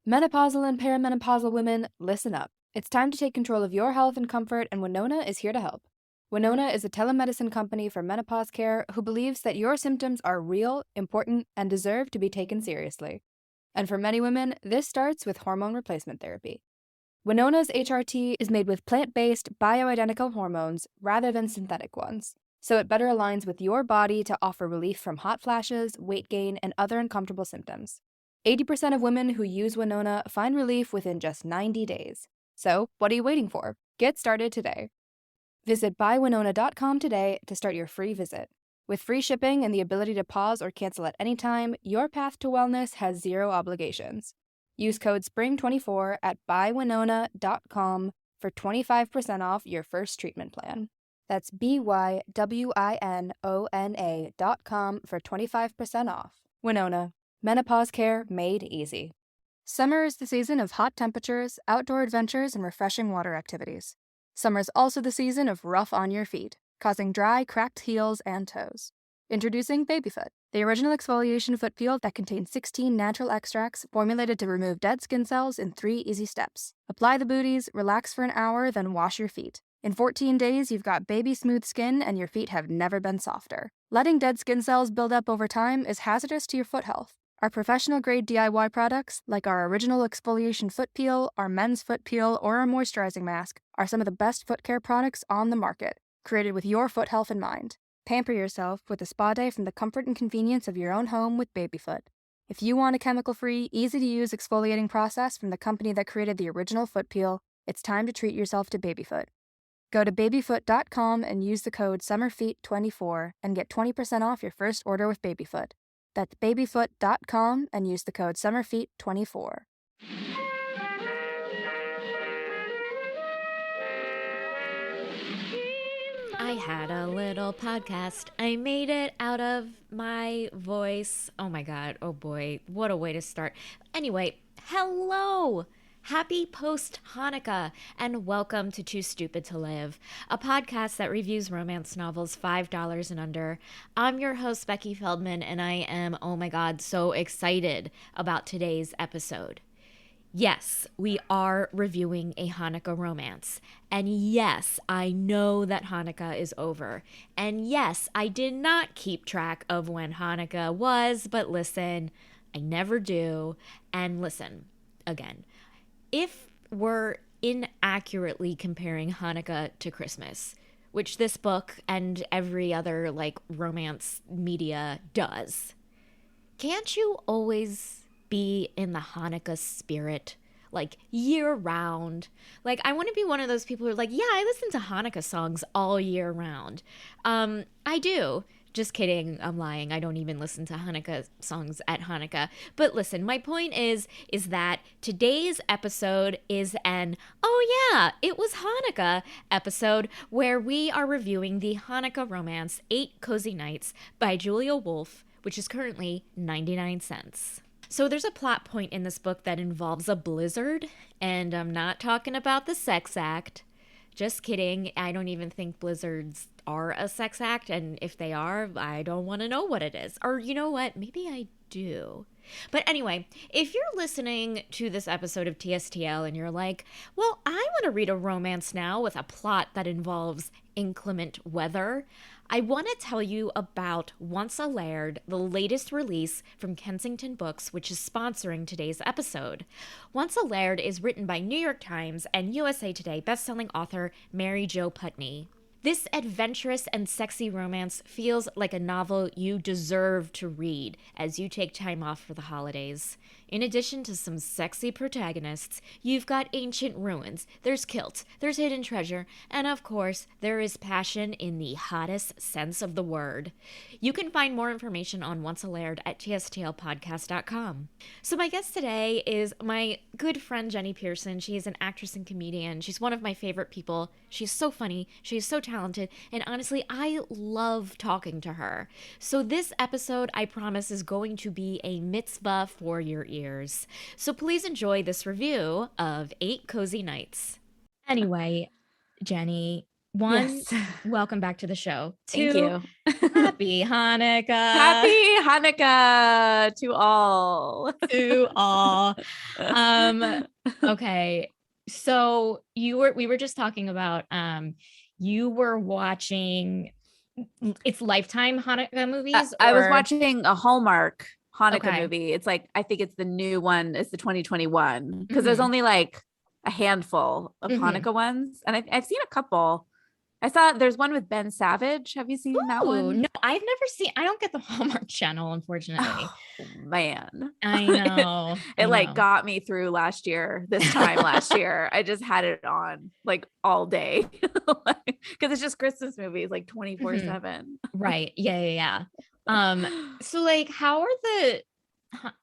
Menopausal and perimenopausal women, listen up. It's time to take control of your health and comfort, and Winona is here to help. Winona is a telemedicine company for menopause care who believes that your symptoms are real, important, and deserve to be taken seriously. And for many women, this starts with hormone replacement therapy. Winona's HRT is made with plant-based, bioidentical hormones rather than synthetic ones, so it better aligns with your body to offer relief from hot flashes, weight gain, and other uncomfortable symptoms. 80% of women who use Winona find relief within just 90 days. So, what are you waiting for? Get started today. Visit buywinona.com today to start your free visit. With free shipping and the ability to pause or cancel at any time, your path to wellness has zero obligations. Use code SPRING24 at buywinona.com for 25% off your first treatment plan. That's BYWINONA.com for 25% off. Winona. Menopause care made easy. Summer is the season of hot temperatures, outdoor adventures, and refreshing water activities. Summer is also the season of rough on your feet, causing dry, cracked heels and toes. Introducing Babyfoot, the original exfoliation foot peel that contains 16 natural extracts formulated to remove dead skin cells in 3 easy steps. Apply the booties, relax for an hour, then wash your feet. In 14 days, you've got baby smooth skin and your feet have never been softer. Letting dead skin cells build up over time is hazardous to your foot health. Our professional-grade DIY products, like our original exfoliation foot peel, our men's foot peel, or our moisturizing mask, are some of the best foot care products on the market, created with your foot health in mind. Pamper yourself with a spa day from the comfort and convenience of your own home with Babyfoot. If you want a chemical-free, easy-to-use exfoliating process from the company that created the original foot peel, it's time to treat yourself to Babyfoot. Go to babyfoot.com and use the code SUMMERFEET24 and get 20% off your first order with Babyfoot. That's babyfoot.com and use the code SUMMERFEET24. I had a little podcast. I made it out of my voice. Oh my God. Oh boy. What a way to start. Anyway, hello. Happy post-Hanukkah and welcome to Too Stupid to Live, a podcast that reviews romance novels $5 and under. I'm your host, Becky Feldman, and I am, oh my God, so excited about today's episode. Yes, we are reviewing a Hanukkah romance. And yes, I know that Hanukkah is over. And yes, I did not keep track of when Hanukkah was, but listen, I never do. And listen, again, if we're inaccurately comparing Hanukkah to Christmas, which this book and every other romance media does, can't you always be in the Hanukkah spirit, year round? I want to be one of those people who are like, yeah, I listen to Hanukkah songs all year round. I do. Just kidding. I'm lying. I don't even listen to Hanukkah songs at Hanukkah. But listen, my point is that today's episode is an, oh yeah, it was Hanukkah episode where we are reviewing the Hanukkah romance 8 Cozy Nights by Julia Wolfe, which is currently 99 cents. So there's a plot point in this book that involves a blizzard, and I'm not talking about the sex act. Just kidding. I don't even think blizzards are a sex act, and if they are, I don't want to know what it is. Or you know what? Maybe I do. But anyway, if you're listening to this episode of TSTL and you're like, well, I want to read a romance now with a plot that involves inclement weather, I want to tell you about Once a Laird, the latest release from Kensington Books, which is sponsoring today's episode. Once a Laird is written by New York Times and USA Today bestselling author Mary Jo Putney. This adventurous and sexy romance feels like a novel you deserve to read as you take time off for the holidays. In addition to some sexy protagonists, you've got ancient ruins, there's kilts, there's hidden treasure, and of course, there is passion in the hottest sense of the word. You can find more information on Once a Laird at tstlpodcast.com. So my guest today is my good friend Jennie Pierson. She is an actress and comedian. She's one of my favorite people. She's so funny, she's so talented, and honestly, I love talking to her. So this episode, I promise, is going to be a mitzvah for your ears. So please enjoy this review of 8 Cozy Nights. Anyway, Jennie, One, Yes. welcome back to the show. Thank Two, you. Happy Hanukkah. Happy Hanukkah to all. To all. Okay. So we were just talking about you were watching it's Lifetime Hanukkah movies, I was or watching a Hallmark Hanukkah Okay. movie. It's like, I think it's the new one. It's the 2021 because there's Mhm. only like a handful of Mhm. Hanukkah ones. And I've seen a couple. I saw there's one with Ben Savage. Have you seen that Ooh, one? no, I've never seen. I don't get the Hallmark Channel, unfortunately. Oh man. I know. It I like know. got me through this time last year. I just had it on like all day because it's just Christmas movies like 24/7. Right. Yeah. So like, how are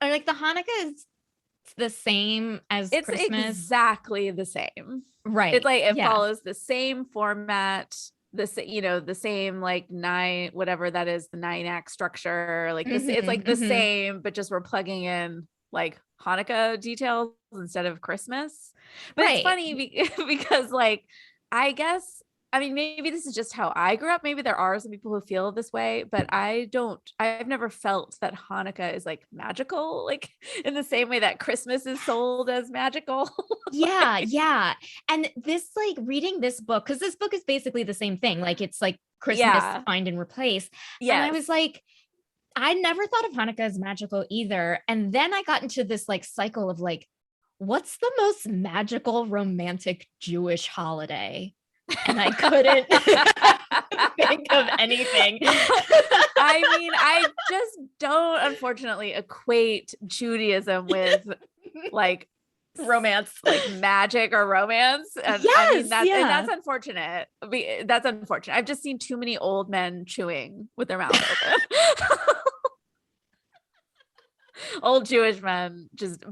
are like the Hanukkah is the same as It's Christmas? exactly the same. Right. It's like it Yeah. follows the same format, the same like whatever that is, the 9-act structure. Like this, it's like the same, but just we're plugging in like Hanukkah details instead of Christmas. But it's Right. funny because like I guess I mean maybe this is just how I grew up. Maybe there are some people who feel this way, but I've never felt that Hanukkah is like magical, like in the same way that Christmas is sold as magical. Yeah. And this, like, reading this book, because this book is basically the same thing. Like, it's like Christmas Yeah. find and replace. Yes. And I was like, I never thought of Hanukkah as magical either. And then I got into this like cycle of like, what's the most magical romantic Jewish holiday? And I couldn't think of anything. I mean, I just don't unfortunately equate Judaism with like romance, like magic or romance. And yes, I mean, that's unfortunate. That's unfortunate. I've just seen too many old men chewing with their mouths open. Old Jewish men just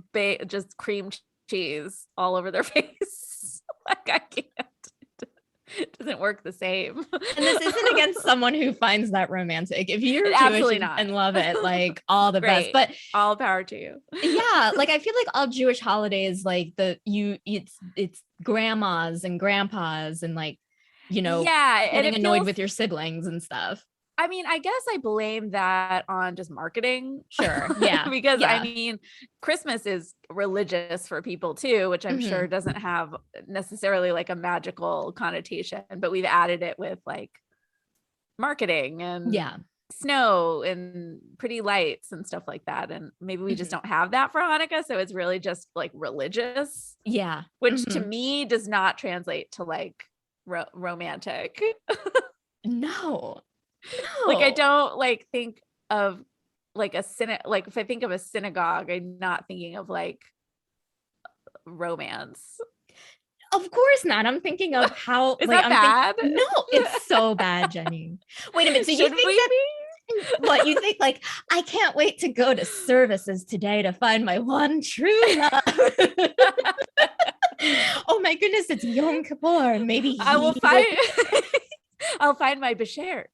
cream cheese all over their face. Like I can't. It doesn't work the same. And this isn't against someone who finds that romantic. If you're Absolutely Jewish not. and love it, like all the best. Great. But all power to you. Yeah, like I feel like all Jewish holidays, like it's grandmas and grandpas and like, yeah, getting annoyed with your siblings and stuff. I mean, I guess I blame that on just marketing. Sure. Yeah. Because yeah. I mean, Christmas is religious for people too, which I'm sure doesn't have necessarily like a magical connotation, but we've added it with like marketing and snow and pretty lights and stuff like that. And maybe we just don't have that for Hanukkah. So it's really just like religious. Yeah. Which to me does not translate to like romantic. No. Like I don't like think of like like if I think of a synagogue, I'm not thinking of like romance. Of course not. I'm thinking of how is like, that bad? No, it's so bad, Jenny. Wait a minute. So Should you think what you think like I can't wait to go to services today to find my one true love. Oh my goodness, it's Yom Kippur. Maybe I will I'll find my beshert.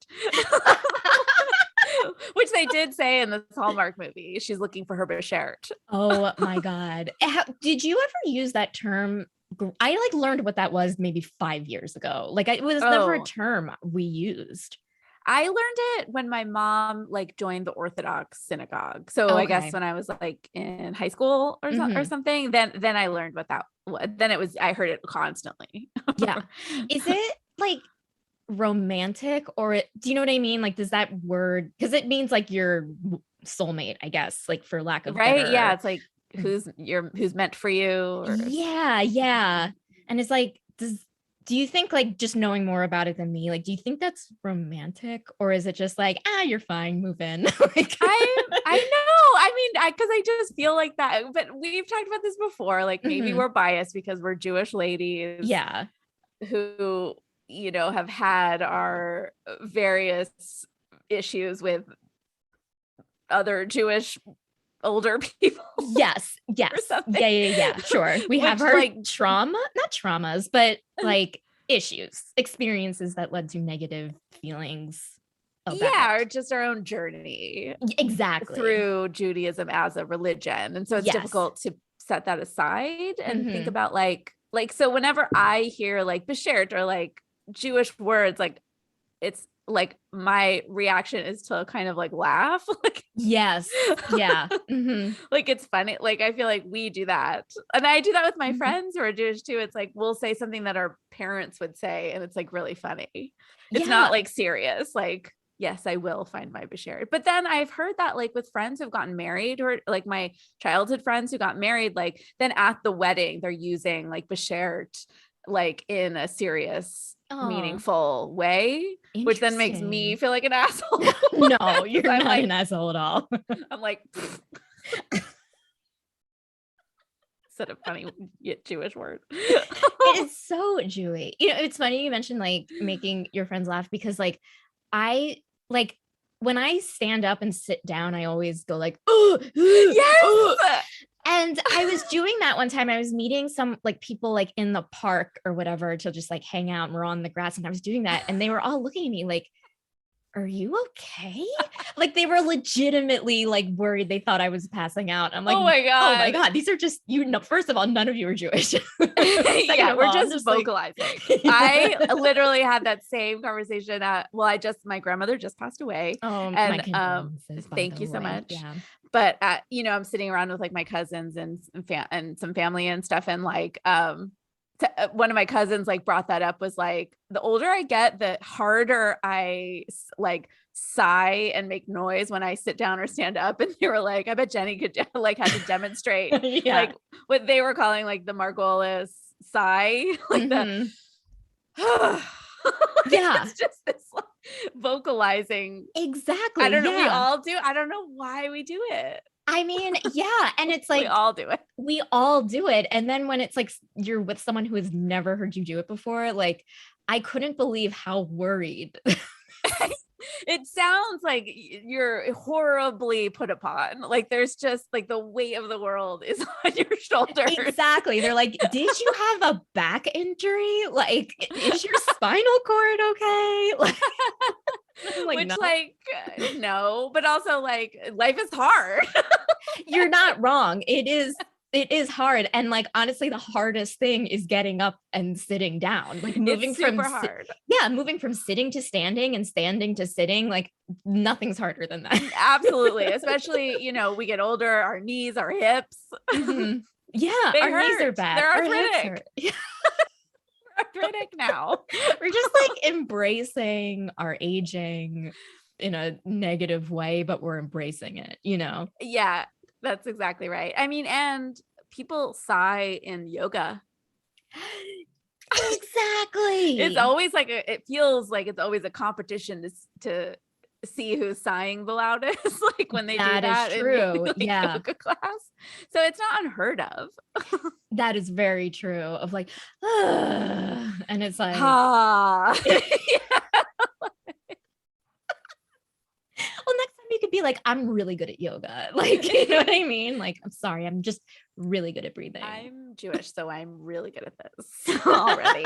Which they did say in this Hallmark movie. She's looking for her beshert. Oh my God. Did you ever use that term? I like learned what that was maybe 5 years ago. Like it was never a term we used. I learned it when my mom like joined the Orthodox synagogue. So I guess when I was like in high school or something, then I learned what that was. Then I heard it constantly. Yeah. Is it like romantic or do you know what I mean? Like, does that word, because it means like your soulmate, I guess, like for lack of better. Yeah. It's like who's meant for you. Yeah. And it's like, do you think like just knowing more about it than me, like, do you think that's romantic or is it just like, you're fine, move in? Like, I know. I mean, because I just feel like that, but we've talked about this before. Like maybe we're biased because we're Jewish ladies. Yeah. Who, have had our various issues with other Jewish older people. Yes. Yeah. Sure. We have our like not traumas, but like experiences that led to negative feelings. Or just our own journey. Exactly. Through Judaism as a religion. And so it's difficult to set that aside and think about like, so whenever I hear like beshert or like Jewish words, like it's like my reaction is to kind of like laugh. Like, yes. Yeah. Mm-hmm. Like it's funny. Like I feel like we do that. And I do that with my friends who are Jewish too. It's like we'll say something that our parents would say and it's like really funny. It's not like serious. Like, yes, I will find my bashert. But then I've heard that like with friends who've gotten married, or like my childhood friends who got married, like then at the wedding, they're using like bashert like in a serious, meaningful way, which then makes me feel like an asshole. No, you're not like, an asshole at all. I'm like, instead of funny Jewish word. It is so Jewy. You know, it's funny you mentioned like making your friends laugh, because like I like when I stand up and sit down, I always go like, oh, yes. And I was doing that one time. I was meeting some like people like in the park or whatever to just like hang out, and we're on the grass, and I was doing that, and they were all looking at me like, are you okay? Like they were legitimately like worried. They thought I was passing out. I'm like, oh my God, these are just, you know, first of all, none of you are Jewish. Yeah, we're just vocalizing. Like... I literally had that same conversation my grandmother just passed away. And thank you so much. Yeah. But you know, I'm sitting around with like my cousins and some family and stuff, and like one of my cousins like brought that up, was like, the older I get, the harder I like sigh and make noise when I sit down or stand up. And they were like, I bet Jenny could like had to demonstrate like what they were calling like the Margolis sigh, like the like, it's just this like, vocalizing. Exactly. I don't know. We all do. I don't know why we do it. I mean, yeah. And it's like, we all do it. We all do it. And then when it's like, you're with someone who has never heard you do it before, like, I couldn't believe how worried. It sounds like you're horribly put upon. Like there's just like the weight of the world is on your shoulders. Exactly. They're like, did you have a back injury? Like, is your spinal cord okay? Like, which no. Like, no, but also like life is hard. You're not wrong. It is hard. And like, honestly, the hardest thing is getting up and sitting down, like moving it's super hard. Moving from sitting to standing and standing to sitting, like nothing's harder than that. Absolutely. Especially, you know, we get older, our knees, our hips. Mm-hmm. Yeah. Our hurt. Knees are bad. They're arthritic. Arthritic now. We're just like embracing our aging in a negative way, but we're embracing it, you know? Yeah. That's exactly right. I mean, and people sigh in yoga. Exactly. It's always like it feels like it's always a competition to see who's sighing the loudest. Like when they do that. That is true. Like, yoga class. So it's not unheard of. That is very true. Of like, and it's like, well, next time you could be like, I'm really good at yoga. Like, you know what I mean? Like, I'm sorry, I'm just really good at breathing. I'm Jewish, so I'm really good at this already.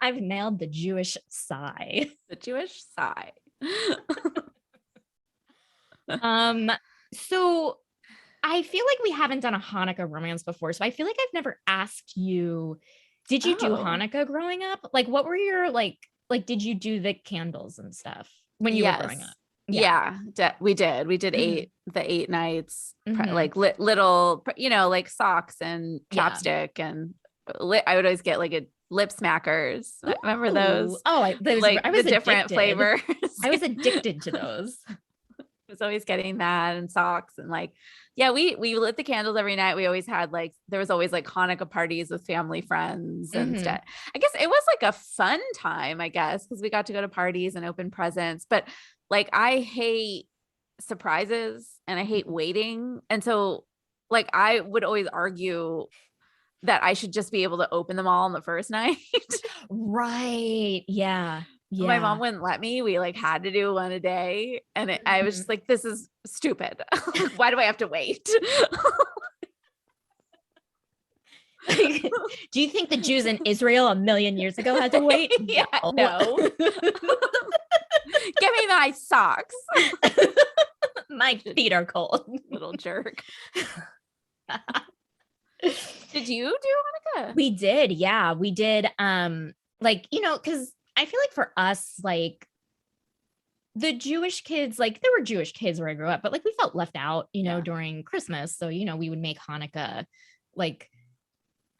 I've nailed the Jewish sigh. The Jewish sigh. So I feel like we haven't done a Hanukkah romance before. So I feel like I've never asked you, did you do Hanukkah growing up? Like, what were your, like, did you do the candles and stuff when you were growing up? Yeah, we did. We did 8 nights, like little, you know, like socks and chapstick and I would always get like a lip smackers. Ooh. Remember those? Oh, I was the different flavors. I was addicted to those. I was always getting that and socks and like, yeah, we lit the candles every night. We always had like, there was always like Hanukkah parties with family friends and stuff. I guess it was like a fun time, I guess, because we got to go to parties and open presents. But like, I hate surprises and I hate waiting. And so like, I would always argue that I should just be able to open them all on the first night. Right. Yeah. Yeah. My mom wouldn't let me. We like had to do one a day. And I was just like, this is stupid. Why do I have to wait? Do you think the Jews in Israel 1,000,000 years ago had to wait? Yeah, no. Give me my socks. My feet are cold. Little jerk. Did you do Hanukkah? We did. Yeah, we did. like, because I feel like for us, like the Jewish kids, like there were Jewish kids where I grew up, but like we felt left out, during Christmas. So, we would make Hanukkah, like,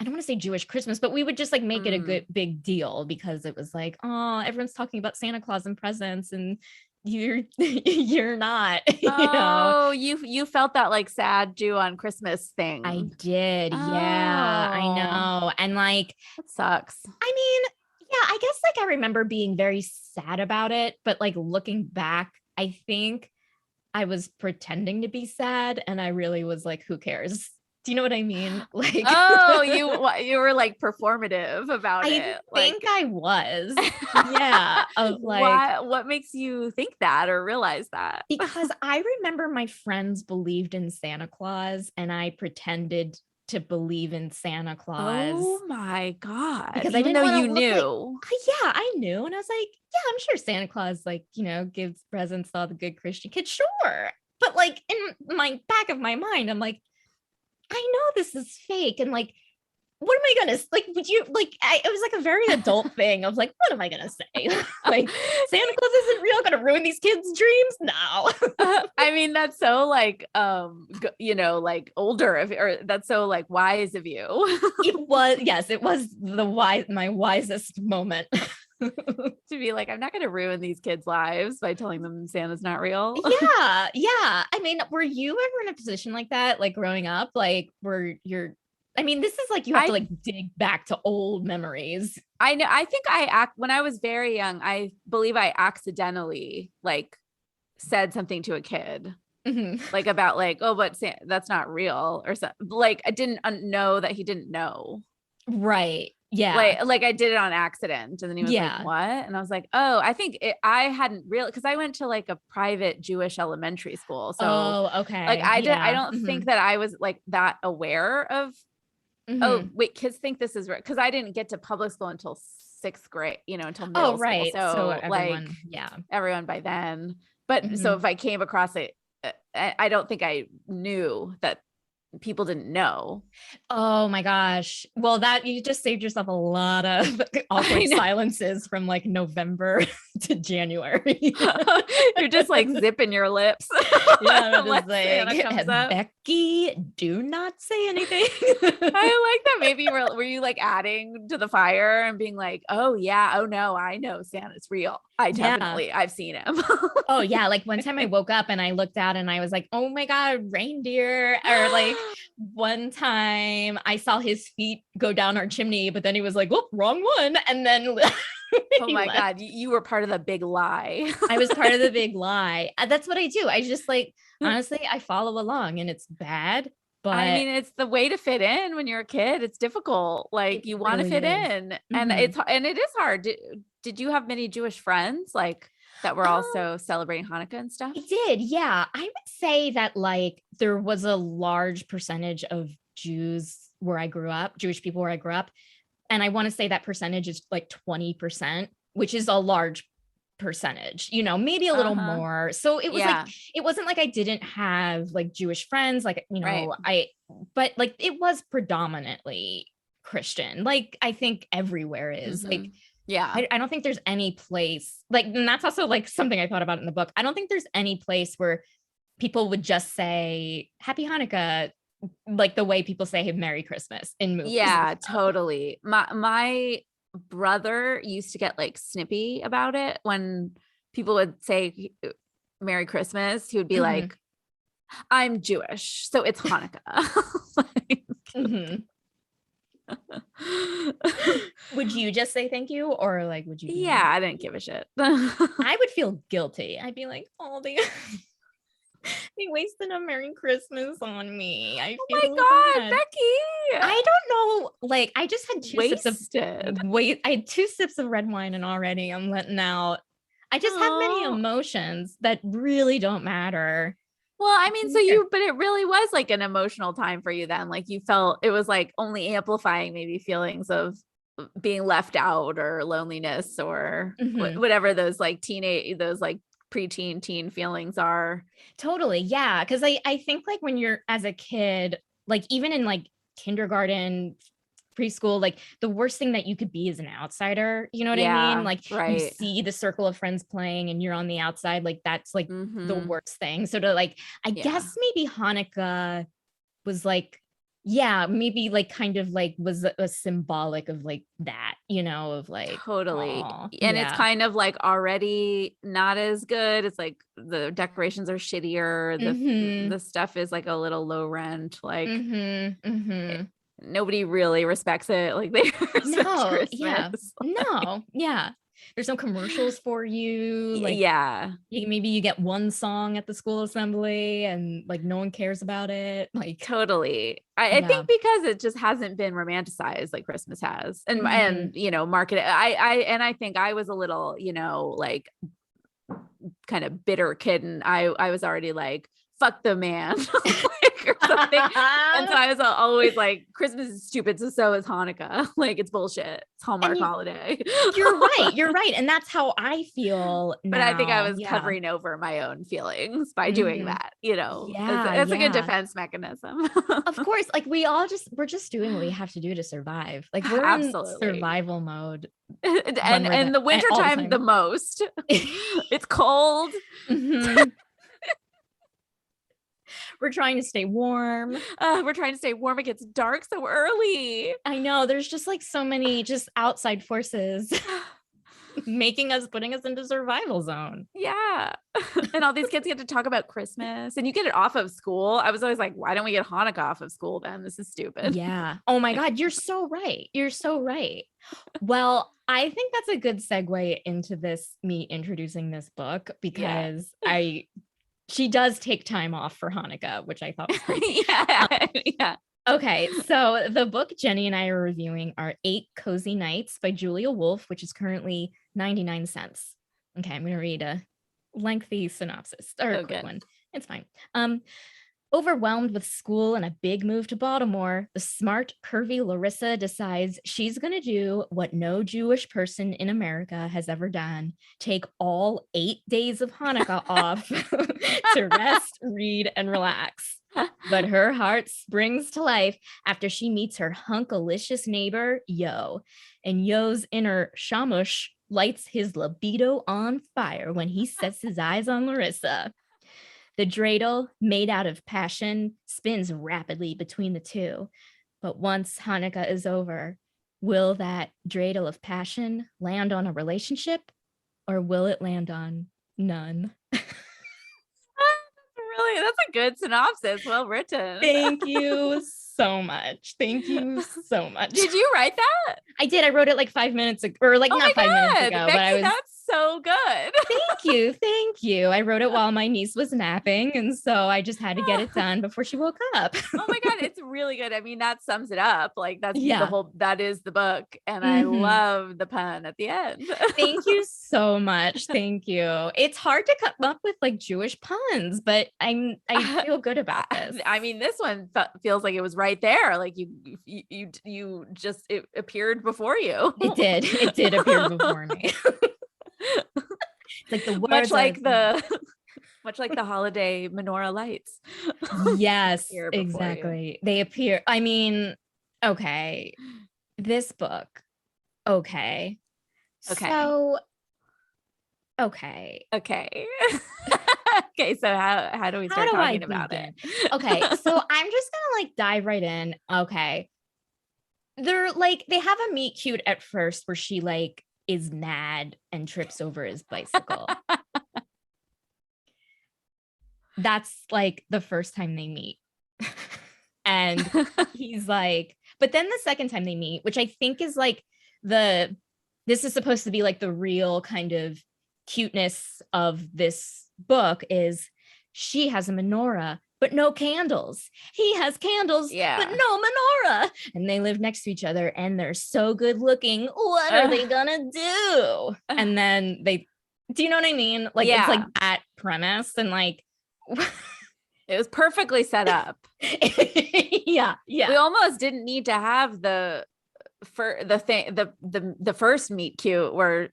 I don't want to say Jewish Christmas, but we would just like make it a good big deal because it was like, oh, everyone's talking about Santa Claus and presents and you're not, you felt that like sad Jew on Christmas thing. I did. Yeah, I know. And like, that sucks. I mean, yeah, I guess like I remember being very sad about it, but like looking back, I think I was pretending to be sad and I really was like, who cares? Do you know what I mean? Like, you were like performative about it. I think I was. Yeah. Of like, what makes you think that or realize that? Because I remember my friends believed in Santa Claus and I pretended to believe in Santa Claus. Oh my God. Because even I didn't though you knew. Yeah, I knew. And I was like, yeah, I'm sure Santa Claus, like, gives presents to all the good Christian kids. Sure. But like in my back of my mind, I'm like, I know this is fake. And like, what am I going to like? Would you like, it was like a very adult thing of like, what am I going to say? Like Santa Claus isn't real. Going to ruin these kids' dreams? No. I mean, that's so like, like older or that's so like wise of you. It was my wisest moment. To be like, I'm not going to ruin these kids' lives by telling them Santa's not real. Yeah. I mean, were you ever in a position like that, like growing up, like where I mean, this is like, you have to like dig back to old memories. I know. I think when I was very young, I believe I accidentally like said something to a kid. Like about like, oh, but that's not real or something. Like I didn't know that he didn't know. Right. Yeah. Like I did it on accident. And then he was like, what? And I was like, oh, I think I hadn't really, because I went to like a private Jewish elementary school. So okay. Like I don't think that I was like that aware of, oh, wait, kids think this is right. Because I didn't get to public school until 6th grade, until middle school. So everyone, like everyone by then. But so if I came across it, I don't think I knew that people didn't know. Oh my gosh. Well, that you just saved yourself a lot of awkward silences from like November to January. You're just like zipping your lips. Yeah, I'm just like, Becky, do not say anything. I like that. Maybe were you like adding to the fire and being like, oh yeah, oh no, I know Santa's real. I've seen him. Oh yeah. Like one time I woke up and I looked out and I was like, oh my God, reindeer. Or like one time I saw his feet go down our chimney, but then he was like, whoop, wrong one. And then oh my God, you were part of the big lie. I was part of the big lie. That's what I do. I just like, honestly, I follow along and it's bad. But I mean, it's the way to fit in when you're a kid. It's difficult. Like you want to fit in and it is hard. Did you have many Jewish friends like that were also celebrating Hanukkah and stuff? I did. Yeah. I would say that like there was a large percentage of Jews where I grew up, Jewish people where I grew up. And I want to say that percentage is like 20%, which is a large percentage, maybe a little more. So it was like, it wasn't like I didn't have like Jewish friends, like, but like it was predominantly Christian. Like I think everywhere is like, I don't think there's any place like, and that's also like something I thought about in the book. I don't think there's any place where people would just say Happy Hanukkah, like the way people say Merry Christmas in movies. Yeah, totally. My brother used to get like snippy about it when people would say Merry Christmas. He would be like, I'm Jewish, so it's Hanukkah. Would you just say thank you or like would you I didn't give a shit. I would feel guilty. I'd be like, oh, they wasted a Merry Christmas on me. I feel my God, bad. Becky. I don't know. Like I just had I had 2 sips of red wine and already I'm letting out. I just have many emotions that really don't matter. Well, I mean, but it really was like an emotional time for you then. Like you felt it was like only amplifying maybe feelings of being left out or loneliness or whatever those like those like preteen teen feelings are. Totally. Yeah. Cause I think like when you're as a kid, like even in like kindergarten, preschool, like the worst thing that you could be is an outsider. You know what I mean? Like you see the circle of friends playing and you're on the outside. Like that's like the worst thing. So to like, I guess maybe Hanukkah was like, maybe like kind of like was a symbolic of like that, you know, of like totally. And it's kind of like already not as good. It's like the decorations are shittier. The stuff is like a little low rent. Like nobody really respects it. Like they respect Christmas. There's no commercials for you. Like, maybe you get one song at the school assembly and like no one cares about it. Like totally. I think because it just hasn't been romanticized like Christmas has and you know, marketed. I think I was a little, you know, like kind of bitter kid and I was already like, fuck the man. Or something. And so I was always like, Christmas is stupid, so is Hanukkah. Like it's bullshit. It's Hallmark holiday. You're right. And that's how I feel now. But I think I was covering over my own feelings by doing that, you know. It's a good defense mechanism. Of course, like we're just doing what we have to do to survive. Like we're in survival mode. And the wintertime the most. It's cold. We're trying to stay warm. It gets dark so early. I know. There's just like so many just outside forces putting us into survival zone. Yeah. And all these kids get to talk about Christmas and you get it off of school. I was always like, why don't we get Hanukkah off of school then? This is stupid. Yeah. Oh my God. You're so right. Well, I think that's a good segue into me introducing this book because she does take time off for Hanukkah, which I thought was great. Okay, so the book Jenny and I are reviewing are 8 Cozy Nights by Julia Wolf, which is currently 99 cents. Okay, I'm going to read a lengthy synopsis or a quick one. It's fine. Overwhelmed with school and a big move to Baltimore, the smart, curvy Larissa decides she's going to do what no Jewish person in America has ever done: take all 8 days of Hanukkah off to rest, read, and relax. But her heart springs to life after she meets her hunkalicious neighbor, Yo. And Yo's inner shamush lights his libido on fire when he sets his eyes on Larissa. The dreidel, made out of passion, spins rapidly between the two. But once Hanukkah is over, will that dreidel of passion land on a relationship, or will it land on none? That's a good synopsis. Well written. Thank you so much. Did you write that? I did. I wrote it like 5 minutes ago, or like not 5 minutes ago, Becky, but I was. That's so good. Thank you. I wrote it while my niece was napping, and so I just had to get it done before she woke up. Oh my God, it's really good. I mean, that sums it up. Like that is the book, and I love the pun at the end. Thank you so much. Thank you. It's hard to come up with like Jewish puns, but I feel good about this. I mean, this one feels like it was right there. Like you just it appeared before you. It did appear before me. Like the words much like the holiday menorah lights. Yes, exactly. They appear. I mean, okay. This book. Okay. So okay. Okay, so how do we start talking about it? Okay, so I'm just gonna like dive right in. Okay. They're like, they have a meet cute at first where she like is mad and trips over his bicycle. That's like the first time they meet. And he's like, but then the second time they meet, which I think is like this is supposed to be like the real kind of cuteness of this book, is she has a menorah but no candles. He has candles, but no menorah. And they live next to each other and they're so good looking. What are they gonna do? And then do you know what I mean? Like, it's like that premise, and like it was perfectly set up. Yeah. We almost didn't need to have the first meet cute where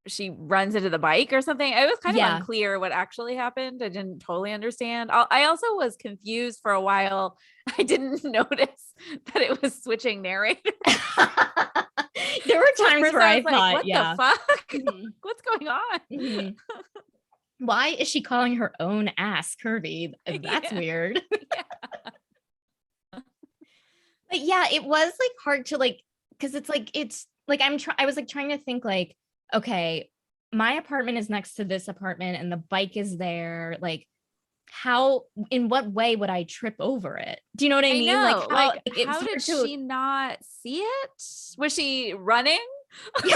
she runs into the bike or something. It was kind of unclear what actually happened. I didn't totally understand. I also was confused for a while. I didn't notice that it was switching narrators. There were times where I thought, what the fuck? Mm-hmm. What's going on? Mm-hmm. Why is she calling her own ass curvy? That's weird. But yeah, it was like hard to like, because it's like I was like trying to think like, okay, my apartment is next to this apartment and the bike is there. Like, in what way would I trip over it? Do you know what I mean? Know. Like how did she not see it? Was she running? She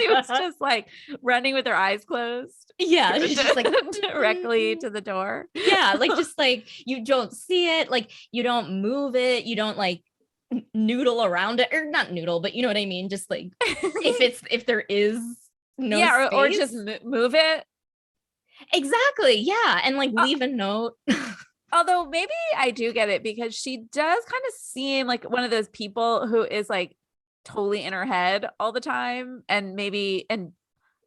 was just like running with her eyes closed. Yeah, she's just like directly to the door. Yeah, like just like you don't see it, like you don't move it, you don't like noodle around it, or not noodle, but you know what I mean. Just like if there is no space. Or just move it. Exactly. Yeah, and like leave a note. Although maybe I do get it, because she does kind of seem like one of those people who is like totally in her head all the time, and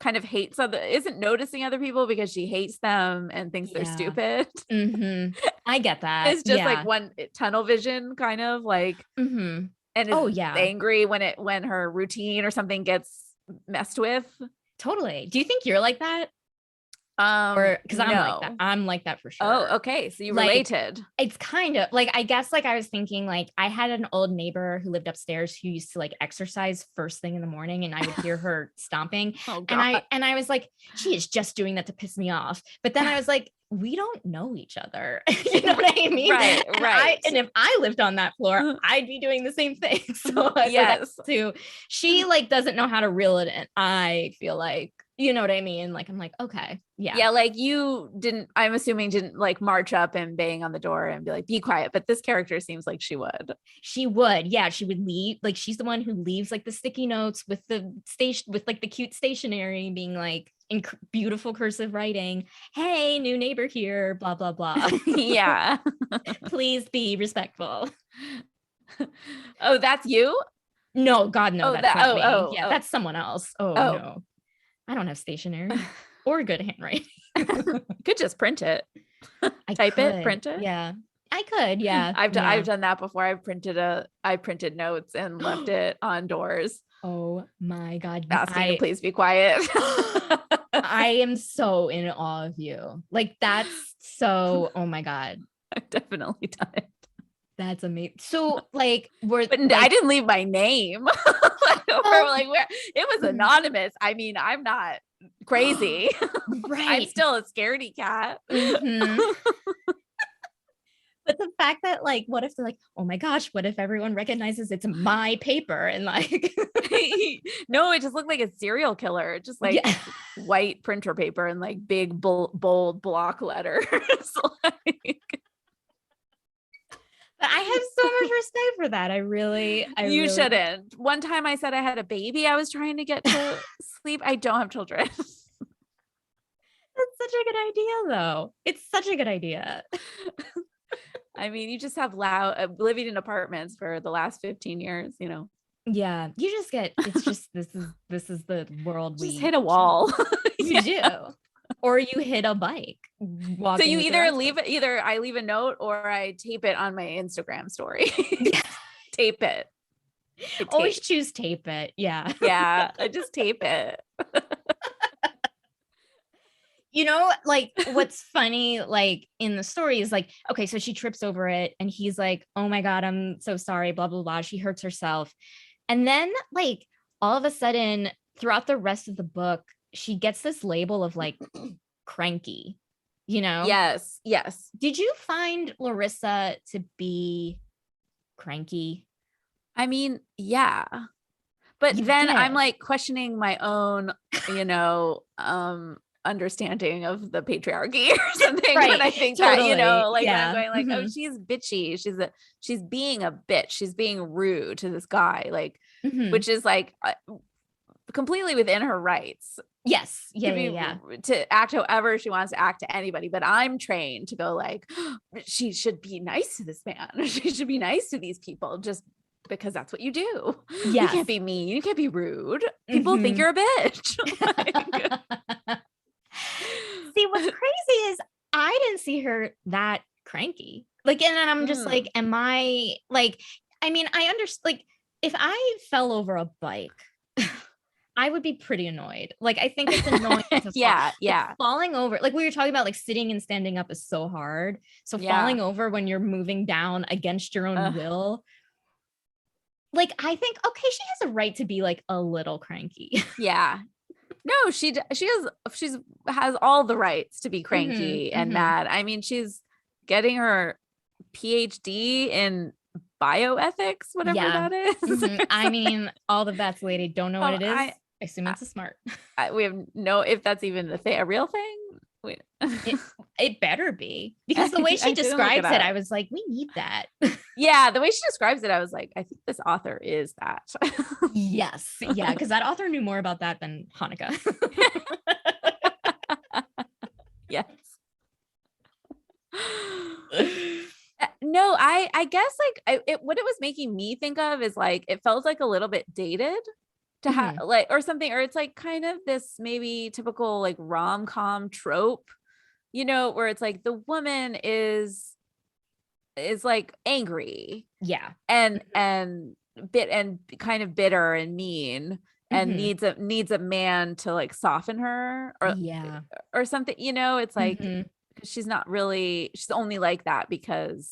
kind of hates isn't noticing other people because she hates them and thinks they're stupid. Mm-hmm. I get that. It's just like one tunnel vision kind of like, and is angry when her routine or something gets messed with. Totally. Do you think you're like that? Or because I'm like that for sure. Oh, okay. So you related. It's kind of like, I guess like I was thinking like I had an old neighbor who lived upstairs who used to like exercise first thing in the morning, and I would hear her stomping. Oh, God. And I was like, she is just doing that to piss me off. But then I was like, we don't know each other. You know what I mean? Right. And if I lived on that floor, I'd be doing the same thing. So yes, too. She like doesn't know how to reel it in. I feel like, you know what I mean? Like, I'm like, okay. Yeah. Like I'm assuming didn't like march up and bang on the door and be like, be quiet. But this character seems like she would. She would. Yeah. She would leave. Like, she's the one who leaves like the sticky notes with the station, with like the cute stationery, being like in beautiful cursive writing. Hey, new neighbor here, blah, blah, blah. Yeah. Please be respectful. Oh, that's you? No, God, no. That's not me. That's someone else. Oh, no. I don't have stationery or good handwriting. Could just print it. Type it, print it. Yeah, I could. Yeah, I've done that before. I printed notes and left it on doors. Oh my God! Asking to please be quiet. I am so in awe of you. Like that's so. Oh my God! I've definitely done it. That's amazing. So like I didn't leave my name. It was anonymous. I mean, I'm not crazy. Right. I'm still a scaredy cat. Mm-hmm. But the fact that like, what if they're like, oh my gosh, what if everyone recognizes it's my paper, and like no, it just looked like a serial killer, just like white printer paper and like big bold block letters. I have so much respect for that. You shouldn't. One time I said I had a baby I was trying to get to sleep. I don't have children. That's such a good idea, though. It's such a good idea. I mean, you just have living in apartments for the last 15 years, you know. Yeah, you just it's just this is the world we just hit a wall. You do. Or you hit a bike. So you either I leave a note or I tape it on my Instagram story. Tape it. Always choose tape it. Yeah. Yeah. I just tape it. You know, like what's funny, like in the story is like, okay, so she trips over it and he's like, oh my God, I'm so sorry, blah, blah, blah. She hurts herself. And then like all of a sudden throughout the rest of the book, she gets this label of like cranky, you know? Yes. Did you find Larissa to be cranky? I mean, yeah. But then I'm like questioning my own, understanding of the patriarchy or something. Right. When I think totally. that, I'm going like, oh, she's bitchy. She's being a bitch. She's being rude to this guy, like, which is like completely within her rights. Yes. Yeah. To act however she wants to act to anybody. But I'm trained to go like, she should be nice to this man. She should be nice to these people. Just because that's what you do. Yes. You can't be mean. You can't be rude. People think you're a bitch. See, what's crazy is I didn't see her that cranky. Like, and then I'm just like, am I like, I mean, I understand, like, if I fell over a bike, I would be pretty annoyed. Like, I think it's annoying to fall. Yeah. Like, falling over, like we were talking about, like sitting and standing up is so hard. So falling over when you're moving down against your own will, like, I think, okay, she has a right to be like a little cranky. Yeah. No, she has all the rights to be cranky and mad. I mean, she's getting her PhD in bioethics, whatever that is. I mean, all the bets, lady, don't know what it is. I assume it's a smart. We have no, if that's even a real thing. It better be, because the way she describes it, I was like, we need that. Yeah, the way she describes it, I was like, I think this author is that. Yes. Yeah, because that author knew more about that than Hanukkah. Yes. No, I guess like what it was making me think of is like, it felt like a little bit dated to have like, or something, or it's like kind of this maybe typical like rom-com trope, you know, where it's like the woman is like angry, and kind of bitter and mean, and needs a man to like soften her, or something, you know. It's like she's only like that because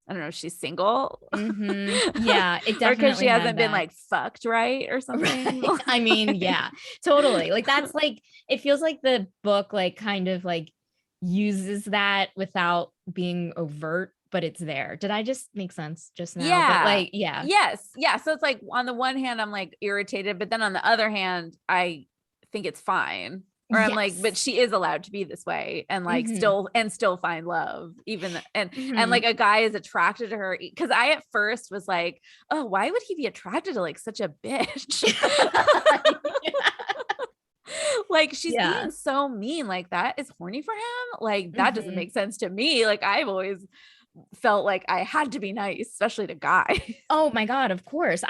I don't know, she's single. Yeah, it definitely, or because she hasn't been like fucked right or something. Right. I mean, yeah, totally. Like, that's like, it feels like the book like kind of like uses that without being overt, but it's there. Did I just make sense just now? Yeah. But like, Yes. Yeah. So it's like, on the one hand, I'm like irritated, but then on the other hand, I think it's fine. Or I'm like, but she is allowed to be this way and like still find love, even and like a guy is attracted to her. Because I at first was like, oh, why would he be attracted to like such a bitch? Like, she's being so mean, like that is horny for him. Like, that doesn't make sense to me. Like, I've always felt like I had to be nice, especially to guys. Oh my God, of course.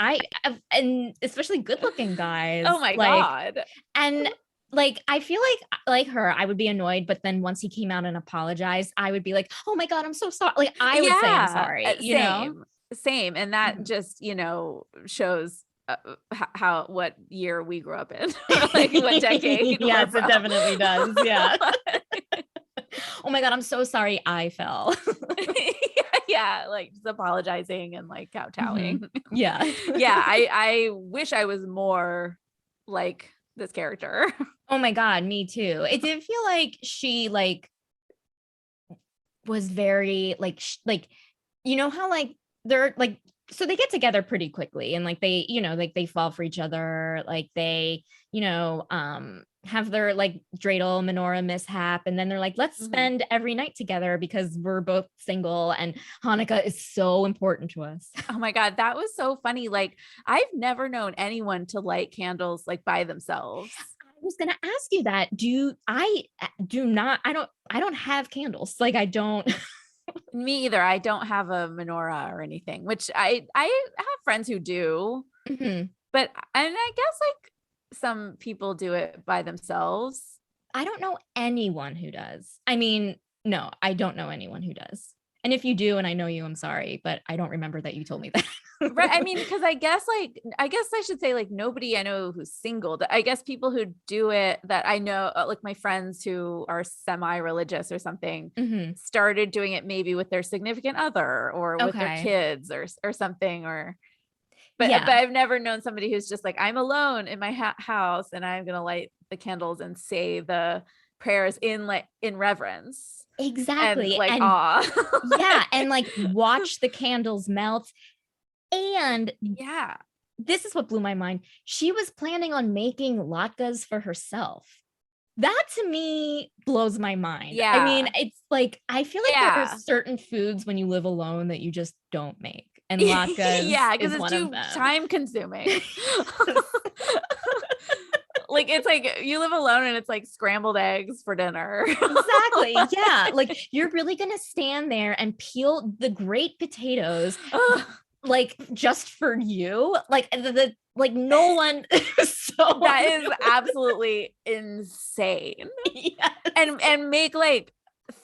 And especially good looking guys. Oh my God. And like, I feel like her, I would be annoyed, but then once he came out and apologized, I would be like, oh my God, I'm so sorry. Like, I would say I'm sorry, you know? Same. And that just, you know, shows what year we grew up in, like what decade. Yes, it definitely does. Yeah. Oh my God, I'm so sorry I fell. Yeah, like just apologizing and like kowtowing. Yeah. Yeah, I wish I was more like this character. Oh my God, me too. It did feel like she like was very like you know how like they're like, so they get together pretty quickly and like they, you know, like they fall for each other, like they, you know, have their like dreidel menorah mishap, and then they're like, let's spend every night together because we're both single and Hanukkah is so important to us. Oh my God, that was so funny. Like, I've never known anyone to light candles like by themselves. I was gonna ask you that. I don't have candles. Like, I don't. Me either. I don't have a menorah or anything, which I have friends who do, but, and I guess like some people do it by themselves. I don't know anyone who does. I mean, no, I don't know anyone who does. And if you do, and I know you, I'm sorry, but I don't remember that you told me that. Right. I mean, because I guess I should say like nobody I know who's single. I guess people who do it that I know, like my friends who are semi-religious or something, started doing it maybe with their significant other or with their kids or something, but I've never known somebody who's just like, I'm alone in my house and I'm going to light the candles and say the prayers in reverence. Exactly. And like awe. Yeah. And like watch the candles melt. And this is what blew my mind. She was planning on making latkes for herself. That to me blows my mind. Yeah. I mean, it's like, I feel like there are certain foods when you live alone that you just don't make. And latkes because it's too time consuming. Like, it's like you live alone and it's like scrambled eggs for dinner. Exactly. Yeah. Like, you're really going to stand there and peel the great potatoes, like just for you, like like no one. So that is absolutely insane. Yes. And make like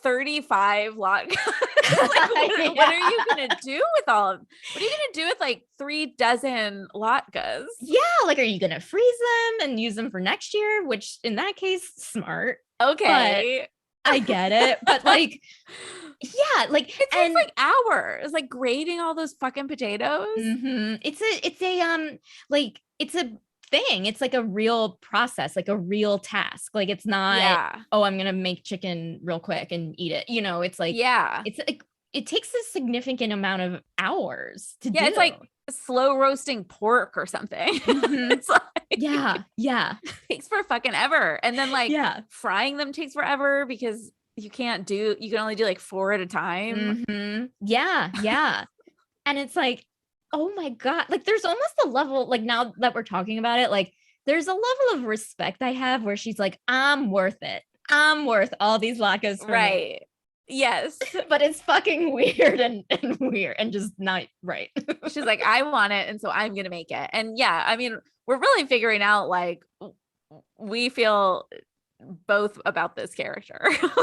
35 latkes. Like, what are you gonna do with all of? What are you gonna do with like 3 dozen latkes? Yeah, like, are you gonna freeze them and use them for next year? Which in that case, smart. Okay, but I get it, but like, yeah, like it takes like hours, like grating all those fucking potatoes. It's a like it's a thing. It's like a real process, like a real task. Like it's not, oh, I'm gonna make chicken real quick and eat it. It's like, it's like it takes a significant amount of hours to do. It's like slow roasting pork or something. It's like, yeah, takes for fucking ever. And then like frying them takes forever because you can only do like 4 at a time. Yeah. And it's like, oh my God, like there's almost a level, like now that we're talking about it, like there's a level of respect I have where she's like, I'm worth it. I'm worth all these latkes for me. Yes. But it's fucking weird and weird and just not right. She's like, I want it. And so I'm going to make it. And I mean, we're really figuring out like we feel both about this character.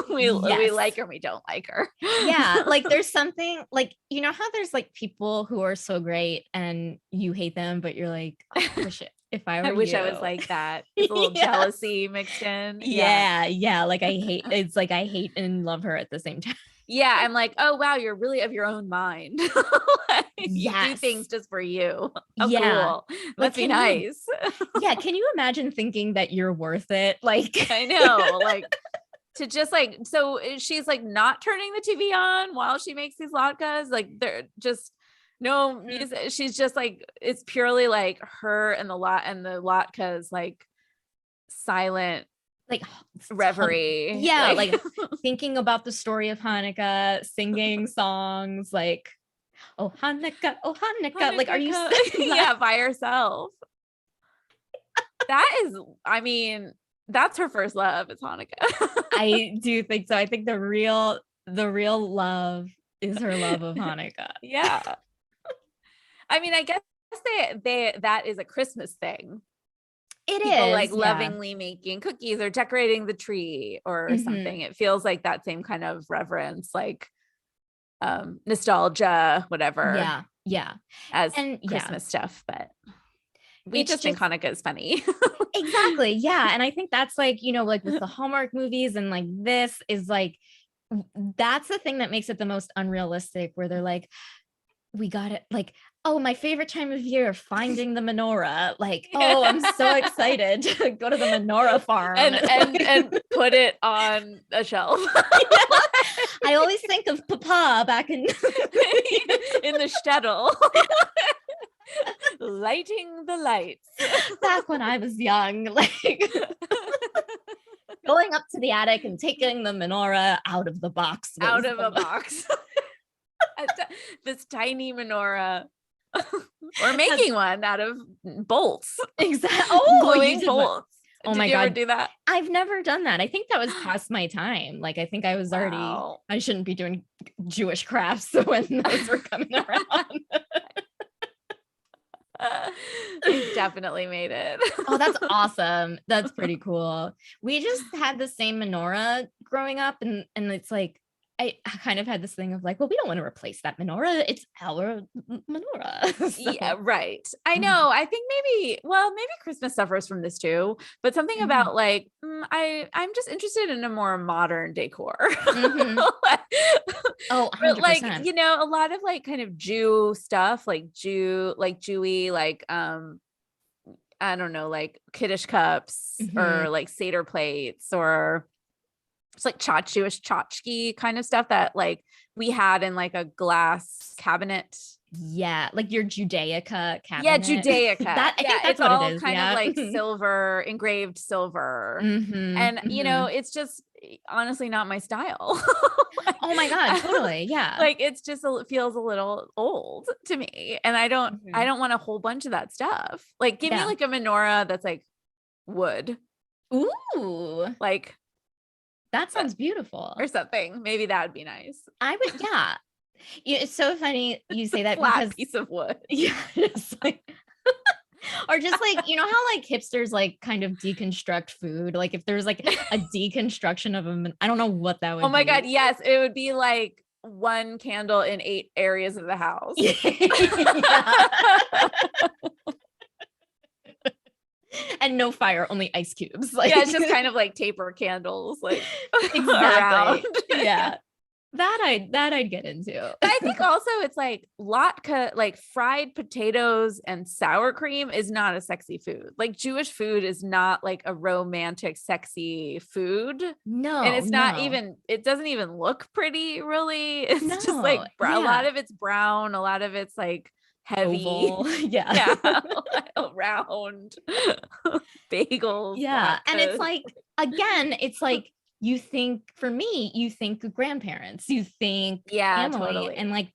we like her, we don't like her. Yeah, like there's something like, how there's like people who are so great and you hate them, but you're like, oh, if I were I wish you. I was like that. It's a little jealousy mixed in. Yeah. Like it's like I hate and love her at the same time. Yeah, I'm like, oh wow, you're really of your own mind. Like, you do things just for you. Oh, cool. Must be nice. Can you imagine thinking that you're worth it? Like, I know, like to just like, so she's like not turning the TV on while she makes these latkes. Like they're just no music. She's just like, it's purely like her and the latkes, like silent, like reverie. Yeah, like thinking about the story of Hanukkah, singing songs like, oh Hanukkah, like, are you by herself? That is, I mean, that's her first love. It's Hanukkah. I do think so. I think the real love is her love of Hanukkah. Yeah. I mean, I guess that is a Christmas thing. It People is like lovingly making cookies or decorating the tree or something. It feels like that same kind of reverence, like nostalgia, whatever. Yeah. As Christmas stuff, but we just think Hanukkah is funny. Exactly. Yeah. And I think that's like, like with the Hallmark movies and like this is like, that's the thing that makes it the most unrealistic, where they're like, we got it. Like, oh, my favorite time of year, finding the menorah. Like, oh, I'm so excited to go to the menorah farm and put it on a shelf. I always think of Papa back in the shtetl, lighting the lights. Back when I was young, like going up to the attic and taking the menorah out of the box. Out of a box. This tiny menorah. Or making one out of bolts. Exactly. Oh, gluing bolts. Oh my God. Did you ever do that? I've never done that. I think that was past my time. Like, I think I was already, I shouldn't be doing Jewish crafts when those were coming around. You definitely made it. Oh, that's awesome. That's pretty cool. We just had the same menorah growing up, and it's like, I kind of had this thing of like, well, we don't want to replace that menorah. It's our menorah. So. Yeah, right. I know. I think maybe Christmas suffers from this too, but something about like, I'm just interested in a more modern decor. Oh, 100%. But like, a lot of like kind of Jew stuff, like Jewy, like, I don't know, like Kiddush cups or like Seder plates or it's like Jewish tchotchke kind of stuff that like we had in like a glass cabinet. Yeah, like your Judaica cabinet. Yeah, Judaica. I think that's it's what all it is. Kind of like silver, engraved silver. And it's just honestly not my style. Oh my God, totally. Yeah. Like it's just feels a little old to me. And I don't want a whole bunch of that stuff. Like give me like a menorah that's like wood. Ooh. Like that sounds beautiful. Or something. Maybe that would be nice. I would, yeah. It's so funny you say that Flat because piece of wood. yeah, it's like or just like, you know how like hipsters like kind of deconstruct food? Like if there's like a deconstruction of them, I don't know what that would be. Oh my God, yes. It would be like one candle in 8 areas of the house. And no fire, only ice cubes. Like yeah, it's just kind of like taper candles, like exactly. around. Yeah. That I'd get into. But I think also it's like latke, like fried potatoes and sour cream is not a sexy food. Like Jewish food is not like a romantic, sexy food. No, and it's not even, it doesn't even look pretty really. It's just like a lot of it's brown, a lot of it's like heavy. Oval. Yeah. Round bagels. Yeah. latkes. And it's like, again, it's like, you think grandparents, you think family, totally. and like,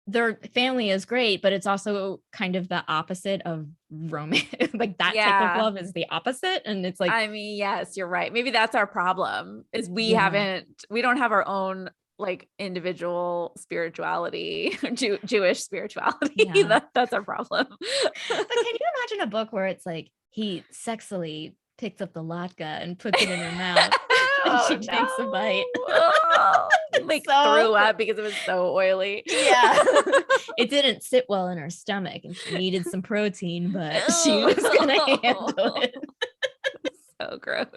their family is great, but it's also kind of the opposite of romance. Like that type of love is the opposite. And it's like, I mean, yes, you're right. Maybe that's our problem is we don't have our own like individual spirituality, Jewish spirituality. That's our problem. But can you imagine a book where it's like he sexily picks up the latke and puts it in her mouth and she takes a bite? Like threw up because it was so oily. Yeah. It didn't sit well in her stomach and she needed some protein, but she was gonna handle it. So gross.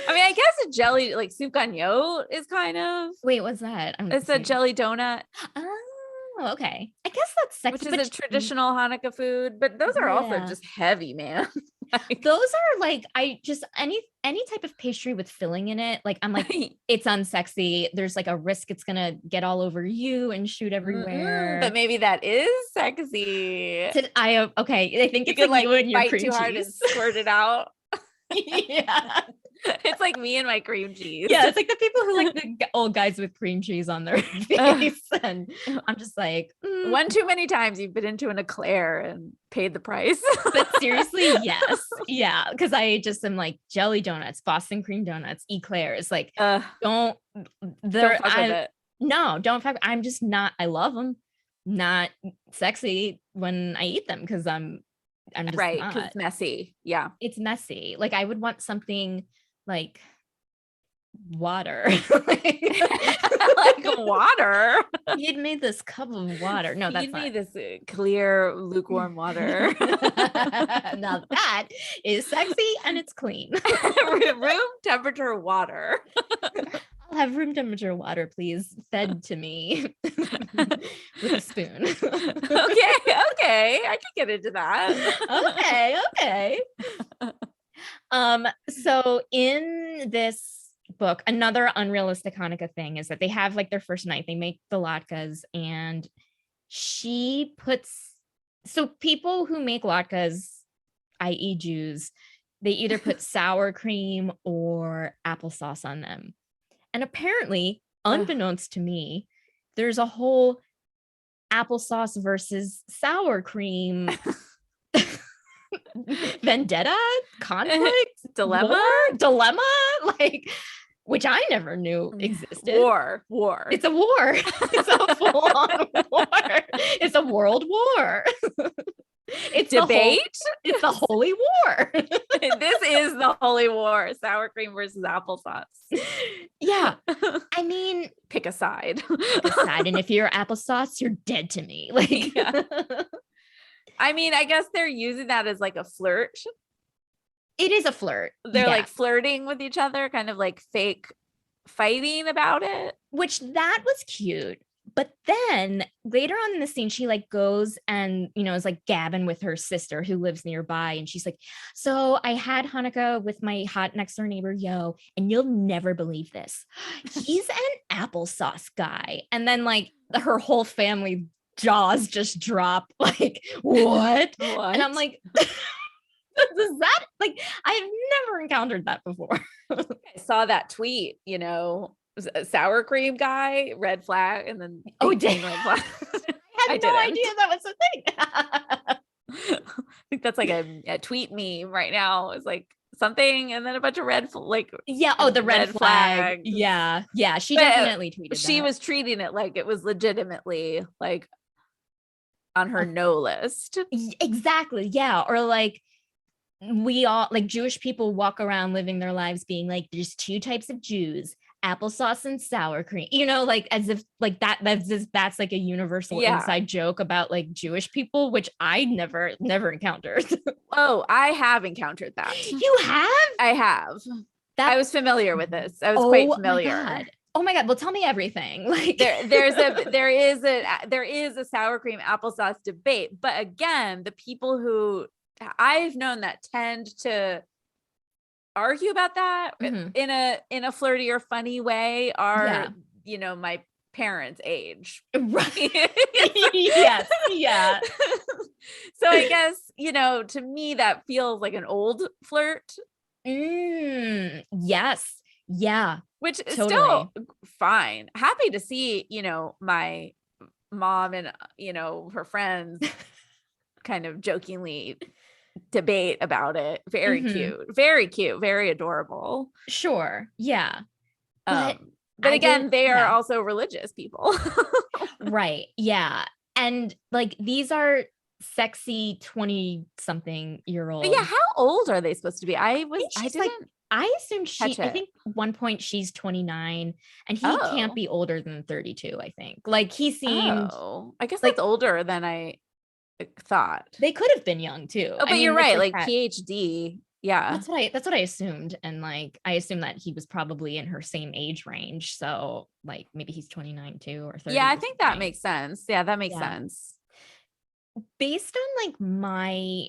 I mean, I guess a jelly like soup gagnon is kind of. Wait, what's that? It's a jelly donut. Oh, okay. I guess that's sexy. Which is a traditional Hanukkah food, but those are also just heavy, man. Those are like, I just, any type of pastry with filling in it, like I'm like, it's unsexy. There's like a risk it's gonna get all over you and shoot everywhere. But maybe that is sexy. Okay, I think it's could like you and your bite cream too cheese. hard and squirt it out. Yeah. It's like me and my cream cheese. Yeah, it's like the people who like the old guys with cream cheese on their face. And I'm just like, one too many times you've been into an eclair and paid the price. But seriously, yes. Yeah. Cause I just am like jelly donuts, Boston cream donuts, eclairs. Like don't fuck with it. No, don't fuck. I'm just not, I love them. Not sexy when I eat them because I'm just right. not. Cause it's messy. Yeah. It's messy. Like I would want something like water. Like water. You'd made this cup of water. No, that's not. This clear, lukewarm water. Now that is sexy and it's clean. Room temperature water. I'll have room temperature water, please, fed to me with a spoon. Okay. I can get into that. Okay. So in this book, another unrealistic Hanukkah thing is that they have like their first night, they make the latkes, and so people who make latkes, i.e. Jews, they either put sour cream or applesauce on them. And apparently, unbeknownst to me, there's a whole applesauce versus sour cream vendetta, conflict, dilemma, like, which I never knew existed. War. It's a war. It's a full-on war. It's a world war. It's debate. It's the holy war. This is the holy war. Sour cream versus applesauce. Yeah. I mean, pick a side. And if you're applesauce, you're dead to me. Like, I mean, I guess they're using that as like a flirt. It is a flirt. They're like flirting with each other, kind of like fake fighting about it. Which that was cute. But then later on in the scene, she like goes and, is like gabbing with her sister who lives nearby. And she's like, so I had Hanukkah with my hot next door neighbor, Yo, and you'll never believe this. He's an applesauce guy. And then like her whole family jaws just drop like, what? And I'm like, is that like, I've never encountered that before. I saw that tweet, sour cream guy, red flag, and then dang, red flag. I had no idea that was a thing. I think that's like a tweet meme right now. It's like something, and then a bunch of red the red flag. Yeah, she definitely tweeted she was treating it like it was legitimately like on her no list. Exactly. Yeah. Or like we all like Jewish people walk around living their lives being like, there's two types of Jews, applesauce and sour cream, like as if like that's like a universal inside joke about like Jewish people, which I never encountered. Oh, I have encountered that. You have? I have. I was familiar with this. I was quite familiar. Oh my God. Well, tell me everything. Like there is a sour cream applesauce debate. But again, the people who I've known that tend to argue about that in a flirty or funny way are, my parents' age. Right. Yes. Yeah. So I guess, to me, that feels like an old flirt. Yes. Yeah. Which is still fine. Happy to see, my mom and, her friends kind of jokingly debate about it. Very cute, very adorable. Sure. Yeah. But again, they are also religious people. Right. Yeah. And like, these are sexy 20-something-year-olds. Yeah. How old are they supposed to be? I assumed I think one point she's 29 and he can't be older than 32, I think. Like he seemed I guess that's older than I thought. They could have been young too. But you're right, like PhD. Yeah. That's what I assumed. And like I assumed that he was probably in her same age range. So like maybe he's 29 too or 30. Yeah, I think that makes sense. Yeah, that makes sense. Based on like my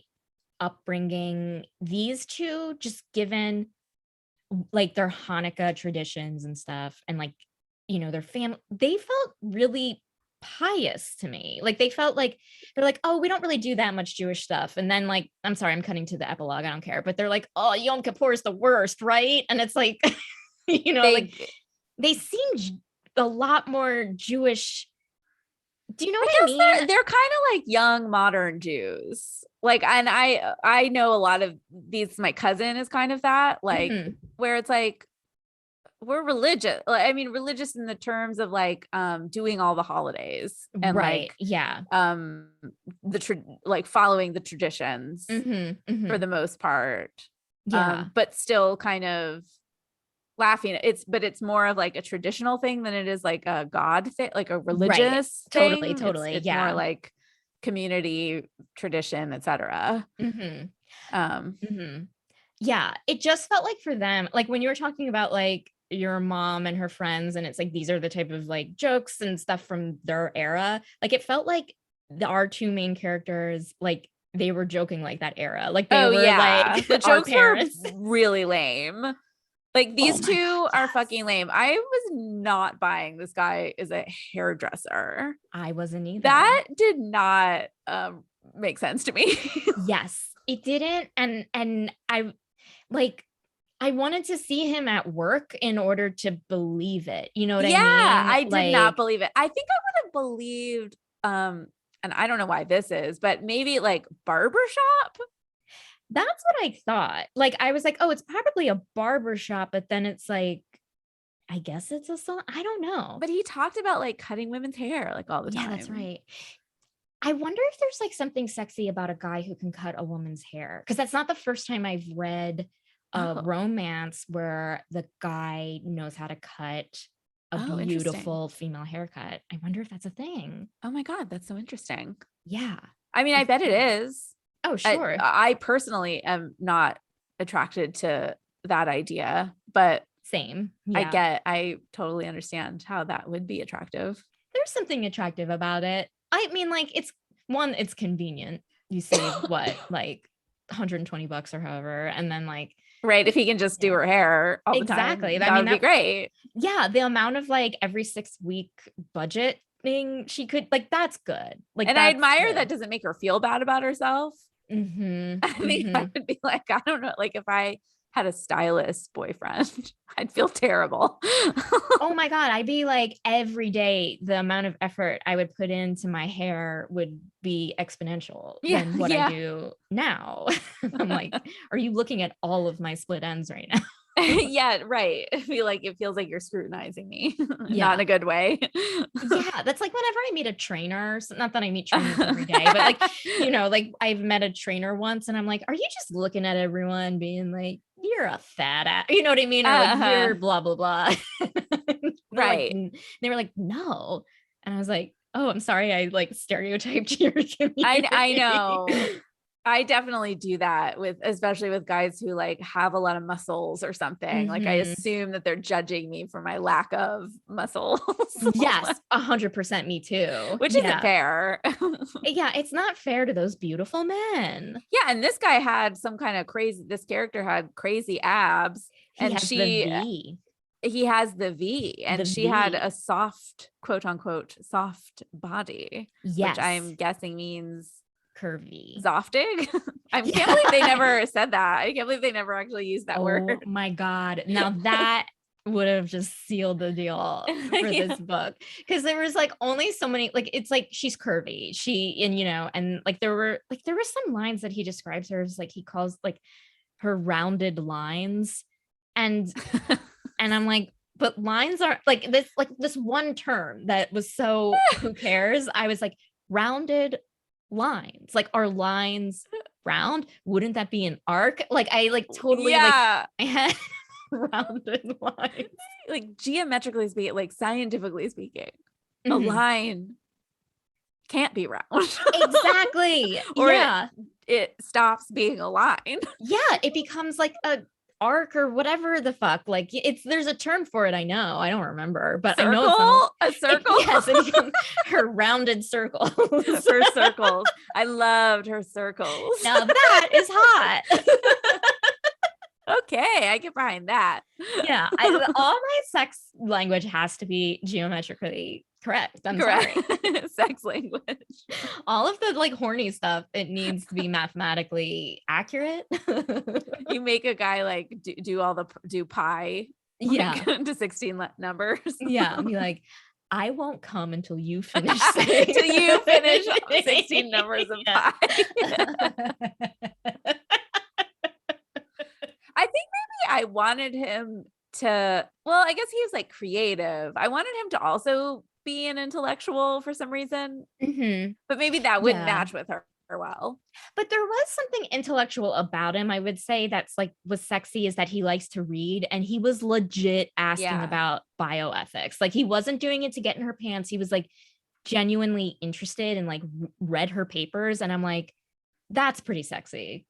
upbringing, these two, just given like their Hanukkah traditions and stuff and like their family, they felt really pious to me. Like they felt like they're like, oh, we don't really do that much Jewish stuff. And then like, I'm sorry, I'm cutting to the epilogue, I don't care, but they're like, oh, Yom Kippur is the worst, right? And it's like like they seem a lot more Jewish. Do you know what I mean? They're kind of like young modern Jews. Like, and I know a lot of these. My cousin is kind of that, like where it's like we're religious. I mean, religious in the terms of like doing all the holidays and like like following the traditions for the most part. But still kind of laughing. It's more of like a traditional thing than it is like a God thing, like a religious thing. Totally. It's more like community tradition, etc. Yeah, it just felt like for them, like when you were talking about like your mom and her friends, and it's like these are the type of like jokes and stuff from their era. Like it felt like our two main characters, like they were joking like that era. Like they were like the jokes were really lame. Like these two are fucking lame. I was not buying this guy is a hairdresser. I wasn't either. That did not make sense to me. Yes, it didn't. And I wanted to see him at work in order to believe it. You know what I mean? Yeah, I did not believe it. I think I would have believed, and I don't know why this is, but maybe like barbershop. That's what I thought. Like, I was like, oh, it's probably a barbershop, but then it's like, I guess it's a salon. I don't know. But he talked about like cutting women's hair like all the time. Yeah, that's right. I wonder if there's like something sexy about a guy who can cut a woman's hair. Because that's not the first time I've read a romance where the guy knows how to cut a beautiful female haircut. I wonder if that's a thing. Oh my God, that's so interesting. Yeah. I mean, I bet it is. Oh, sure. I personally am not attracted to that idea, but same. Yeah. I totally understand how that would be attractive. There's something attractive about it. I mean, like it's convenient. You save what, like $120 or however. And then like, right. If he can just do her hair all the time. Exactly. That would be great. Yeah. The amount of like every 6-week budget thing she could like, that's good. Like, and I admire that doesn't make her feel bad about herself. I think I would be like, I don't know, like if I had a stylist boyfriend, I'd feel terrible. Oh my God. I'd be like, every day, the amount of effort I would put into my hair would be exponential than what I do now. I'm like, are you looking at all of my split ends right now? Yeah, right. I feel like it feels like you're scrutinizing me, not in a good way. Yeah, that's like whenever I meet a trainer, so not that I meet trainers every day, but like, you know, like I've met a trainer once and I'm like, are you just looking at everyone being like, you're a fat ass, you know what I mean? Or like, you're blah, blah, blah. Right. Like, they were like, no. And I was like, oh, I'm sorry. I like stereotyped your community. I know. I definitely do that especially with guys who like have a lot of muscles or something. Like I assume that they're judging me for my lack of muscles. Yes, 100% me too. Which isn't fair. Yeah, it's not fair to those beautiful men. Yeah, and this guy had this character had crazy abs. He has the V and she had a soft, quote unquote, soft body. Yes. Which I'm guessing means curvy. Zoftig. I can't believe they never said that. I can't believe they never actually used that word. Oh my God. Now that would have just sealed the deal for this book. Cause there was like only so many, like, it's like, she's curvy. And like, there were some lines that he describes her as like, he calls like her rounded lines. And I'm like, but lines are like this one term that was so, who cares? I was like, rounded lines, like, are lines round? Wouldn't that be an arc? Like I like totally like I had rounded lines, like geometrically speaking, like scientifically speaking, a line can't be round. Exactly. Or it stops being a line. Yeah, it becomes like a arc or whatever the fuck. Like there's a term for it. I know. I don't remember, but circle? I know it's a circle. Yes, it becomes her rounded circles. Her circles. I loved her circles. Now that is hot. Okay, I get behind that. Yeah, all my sex language has to be geometrically correct. I'm sorry. Sex language. All of the like horny stuff, it needs to be mathematically accurate. You make a guy like do pi, to 16 numbers. Yeah, be like, I won't come until you finish until you finish 16 numbers of pi. I think maybe I wanted him to, well, I guess he was like creative. I wanted him to also be an intellectual for some reason, but maybe that wouldn't match with her well. But there was something intellectual about him. I would say that's like was sexy is that he likes to read, and he was legit asking about bioethics. Like he wasn't doing it to get in her pants. He was like genuinely interested and like read her papers. And I'm like, that's pretty sexy.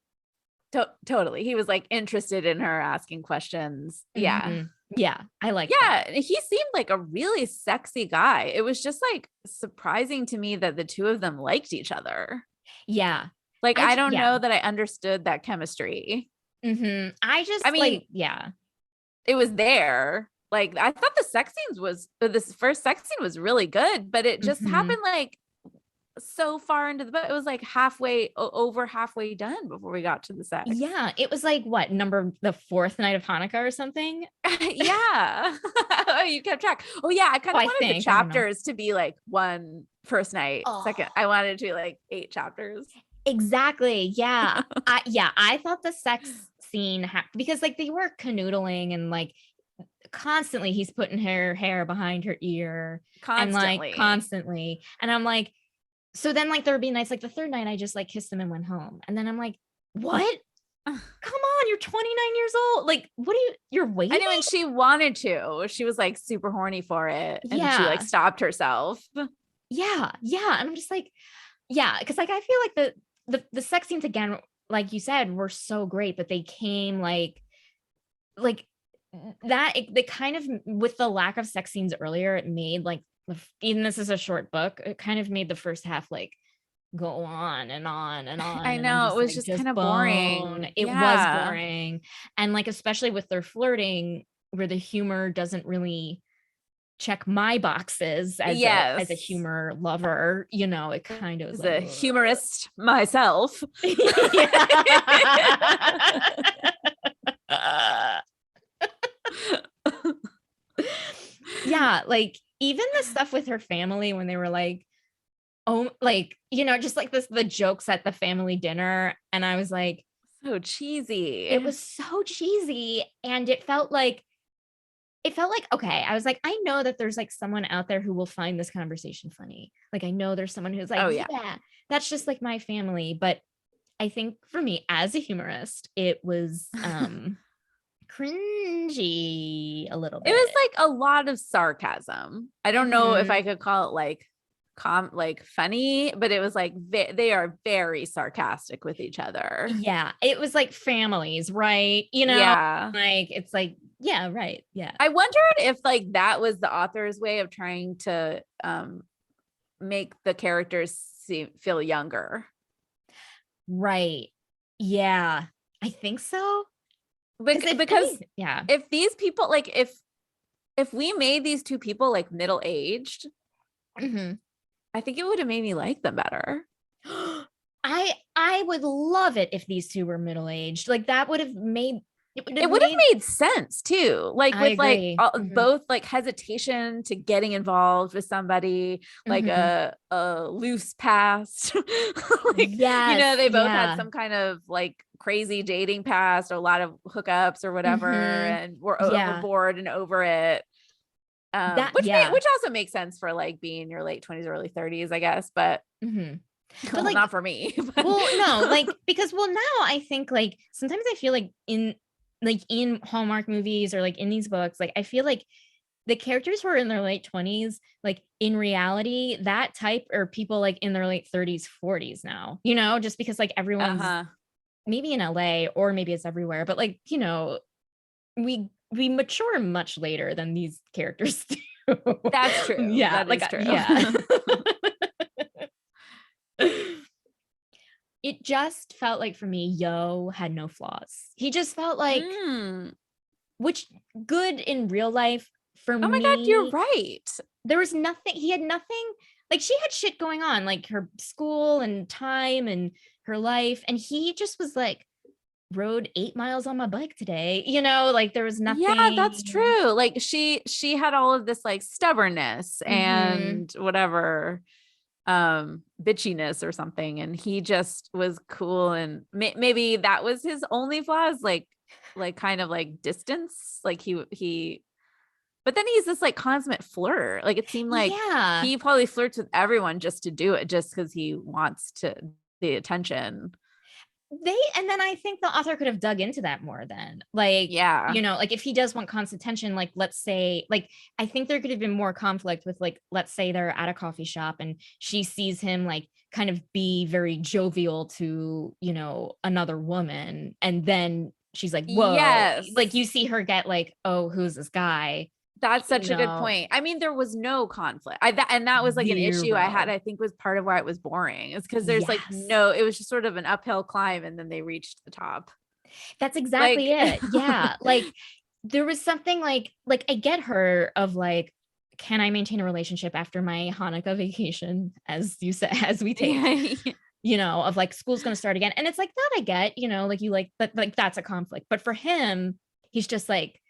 Totally. He was like interested in her, asking questions. Yeah. Yeah. I like that. He seemed like a really sexy guy. It was just like surprising to me that the two of them liked each other. Yeah. Like, I don't know that I understood that chemistry. I mean, like, it was there. Like, I thought this first sex scene was really good, but it just happened like so far into the book. It was like over halfway done before we got to the sex. Yeah, it was like the fourth night of Hanukkah or something. Yeah. Oh, you kept track. Oh yeah, I kind of wanted the chapters to be like one first night, second. I wanted to be like 8 chapters. Exactly. Yeah. I thought the sex scene because like they were canoodling and like constantly he's putting her hair behind her ear constantly. And I'm like, so then like there would be nights like the third night I just like kissed him and went home. And then I'm like, what? Come on, you're 29 years old. Like, what you're waiting? I know, and she wanted to. She was like super horny for it. And she like stopped herself. Yeah. Yeah. And I'm just like, yeah, because like I feel like the sex scenes again, like you said, were so great, but they came like that. They kind of, with the lack of sex scenes earlier, it made like, even this is a short book, it kind of made the first half like go on and on and on. I know, it was like, just kind of boring. It was boring. And like, especially with their flirting where the humor doesn't really check my boxes as a humor lover, you know, it kind of was like, a humorist myself. Yeah, like even the stuff with her family when they were like, oh, like, just like the jokes at the family dinner. And I was like, so cheesy. it was so cheesy. And it felt like, okay, I was like, I know that there's like someone out there who will find this conversation funny. Like, I know there's someone who's like, oh, yeah, that's just like my family. But I think for me as a humorist, it was cringy a little bit. It was like a lot of sarcasm. I don't know if I could call it like funny, but it was like they are very sarcastic with each other. Yeah, it was like families, right? Yeah, like it's like, yeah, right. Yeah. I wondered if like that was the author's way of trying to make the characters feel younger. Right. Yeah, I think so. Because yeah, if these people like if we made these two people like middle-aged, I think it would have made me like them better. I would love it if these two were middle-aged. Like that would have made it would have made sense too. Like with like both like hesitation to getting involved with somebody, like a loose past. Like, they both had some kind of like crazy dating past, or a lot of hookups or whatever, and were overboard and over it. Which also makes sense for like being your late 20s, early 30s, I guess, but well, like, not for me. Well, no, like because now I think like sometimes I feel like in Hallmark movies or like in these books, like I feel like the characters who are in their late 20s, like in reality, that type are people like in their late 30s, 40s now, just because like everyone's maybe in LA or maybe it's everywhere, but like, we mature much later than these characters do. That's true. Yeah. That is true. Yeah. It just felt like for me, Yo had no flaws. He just felt like, which good in real life for me. Oh my God, you're right. There was nothing, he had nothing, like she had shit going on, like her school and time and her life. And he just was like, rode 8 miles on my bike today, like there was nothing. Yeah, that's true. Like she had all of this like stubbornness and whatever bitchiness or something, and he just was cool, and maybe that was his only flaws, like kind of like distance, like he but then he's this like consummate flirt. Like it seemed like he probably flirts with everyone just to do it, just because he wants the attention. And then I think the author could have dug into that more then. Like, like if he does want constant attention, like let's say, like I think there could have been more conflict with like, let's say they're at a coffee shop and she sees him like kind of be very jovial to, another woman. And then she's like, whoa, like you see her get like, oh, who's this guy? That's such a good point. I mean, there was no conflict. And that was like an issue I had, I think was part of why it was boring. It's because there's like it was just sort of an uphill climb and then they reached the top. That's exactly it. Yeah. Like there was something like I get her of like, can I maintain a relationship after my Hanukkah vacation, as you said, as we take, of like school's going to start again. And it's like that I get, like you like that, like that's a conflict. But for him, he's just like,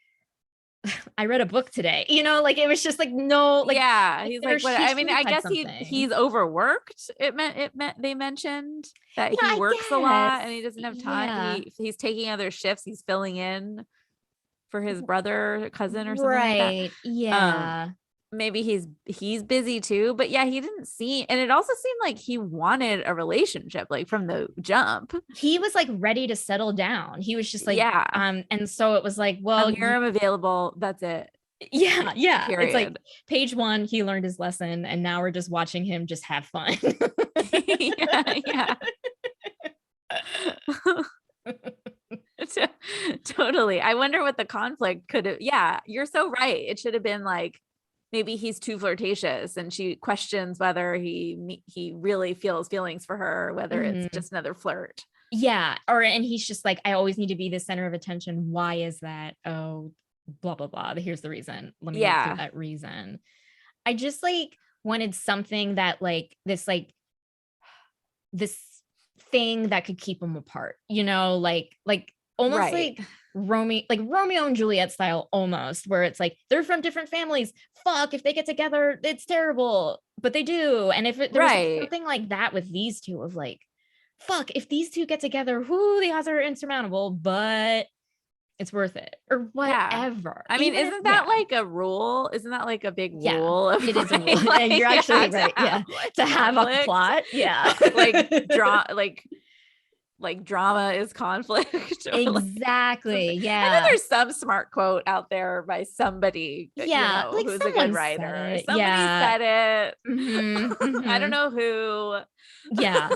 I read a book today, like it was just like, no, like, he's like, what? I mean, I guess he's overworked. It meant they mentioned that he works a lot and he doesn't have time. He's taking other shifts. He's filling in for his brother, cousin, or something like that. Yeah. Maybe he's busy too, but he didn't seem, and it also seemed like he wanted a relationship, like from the jump. He was like ready to settle down. He was just like, and so it was like, well, I'm available. That's it. Yeah. Period. It's like page 1, he learned his lesson, and now we're just watching him just have fun. Yeah. Totally. I wonder what the conflict could have. Yeah, you're so right. It should have been like, maybe he's too flirtatious and she questions whether he really feels feelings for her, whether it's just another flirt. Yeah. And he's just like, I always need to be the center of attention. Why is that? Oh, blah, blah, blah. Here's the reason. Let me get through that reason. I just like wanted something that like this thing that could keep them apart, like almost like Romeo and Juliet style, almost, where it's like they're from different families. Fuck, if they get together, it's terrible, but they do. And if there's something like that with these two, of like, fuck, if these two get together, the odds are insurmountable, but it's worth it, or whatever. I mean, isn't that like a rule? Isn't that like a big rule? It is a rule. Like, you're actually right. To have a plot. Like drama is conflict. Exactly. I know there's some smart quote out there by somebody, like who's a good writer. Somebody said it. Mm-hmm. I don't know who. Yeah.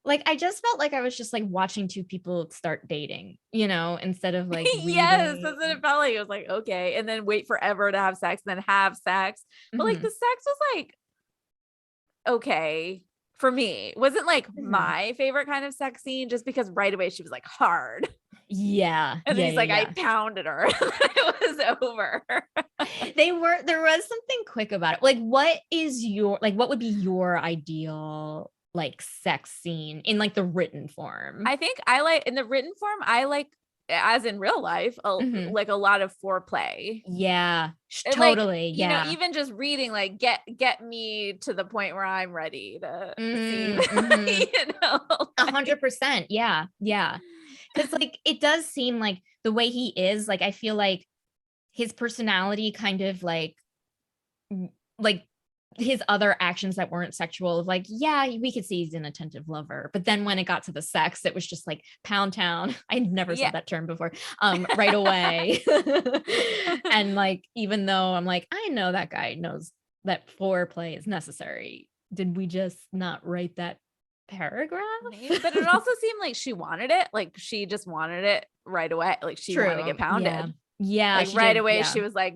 Like, I just felt like I was just like watching two people start dating, instead of like reading. Yes, that's what it felt like. It was like, okay, and then wait forever to have sex, and then have sex. But like the sex was like okay for me. It wasn't like my favorite kind of sex scene, just because right away she was like hard. Yeah. And then he's like, I pounded her. It was over. There was something quick about it. Like, what would be your ideal like sex scene in like the written form? I think I like, in the written form, I like, as in real life, like a lot of foreplay. Yeah, totally. Like, you know, even just reading, like, get me to the point where I'm ready to see, 100%. Yeah. Because like, it does seem like the way he is, like, I feel like his personality kind of like his other actions that weren't sexual, like, yeah, we could see he's an attentive lover, but then when it got to the sex, it was just like pound town. I never said that term before. Right away. And like, even though I'm like, I know that guy knows that foreplay is necessary, did we just not write that paragraph? Maybe, but it also seemed like she wanted it, like she just wanted it right away, like she wanted to get pounded. Yeah, like right away she was like,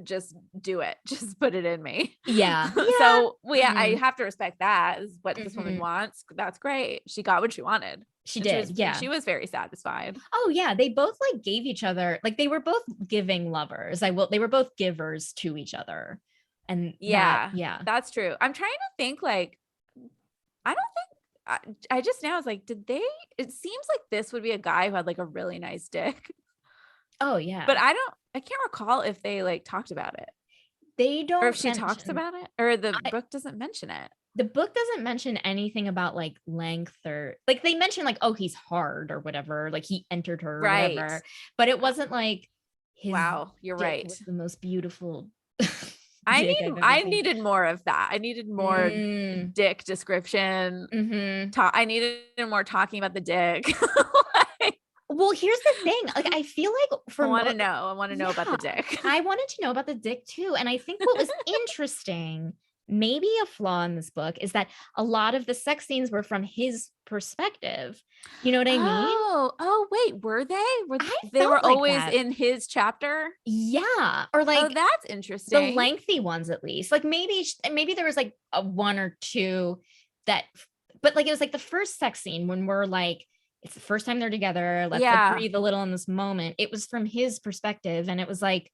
just do it, just put it in me. Yeah. So I have to respect that, is what this woman wants. That's great. She got what she wanted. She did. She was very satisfied. Oh yeah, they both like gave each other, like, they were both giving lovers. They were both givers to each other. And that's true. I'm trying to think, like, I don't think I just now was like, it seems like this would be a guy who had like a really nice dick. Oh yeah. But I can't recall if they like talked about it. They don't. Or if she talks about it, or the book doesn't mention it. The book doesn't mention anything about like length, or like they mention like, oh, he's hard or whatever, like he entered her or whatever. But it wasn't like his you're right. Was the most beautiful. I needed more of that. I needed more dick description. I needed more talking about the dick. Well, here's the thing. Like, I feel like I want to know about the dick. I wanted to know about the dick too. And I think what was interesting, maybe a flaw in this book, is that a lot of the sex scenes were from his perspective. You know what I mean? Oh, wait, were they? They were like always that. In his chapter? Yeah. Or like, that's interesting. The lengthy ones, at least. Like maybe there was like a one or two but like, it was like the first sex scene when we're like, it's the first time they're together. Let's like breathe a little in this moment. It was from his perspective. And it was like,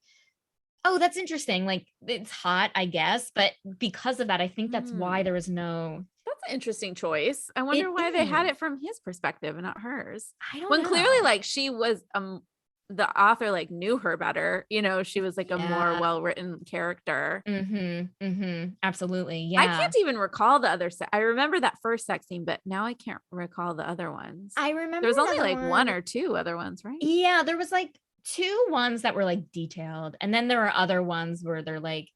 oh, that's interesting. Like, it's hot, I guess. But because of that, I think that's why there was no. That's an interesting choice. I wonder why they had it from his perspective and not hers. I don't know. When clearly, like, she was, the author like knew her better. You know, she was like a more well-written character. Absolutely. Yeah. I can't even recall the other I remember that first sex scene, but now I can't recall the other ones. I remember there was only like one or two other ones, right? Yeah, there was like two ones that were like detailed, and then there were other ones where they're like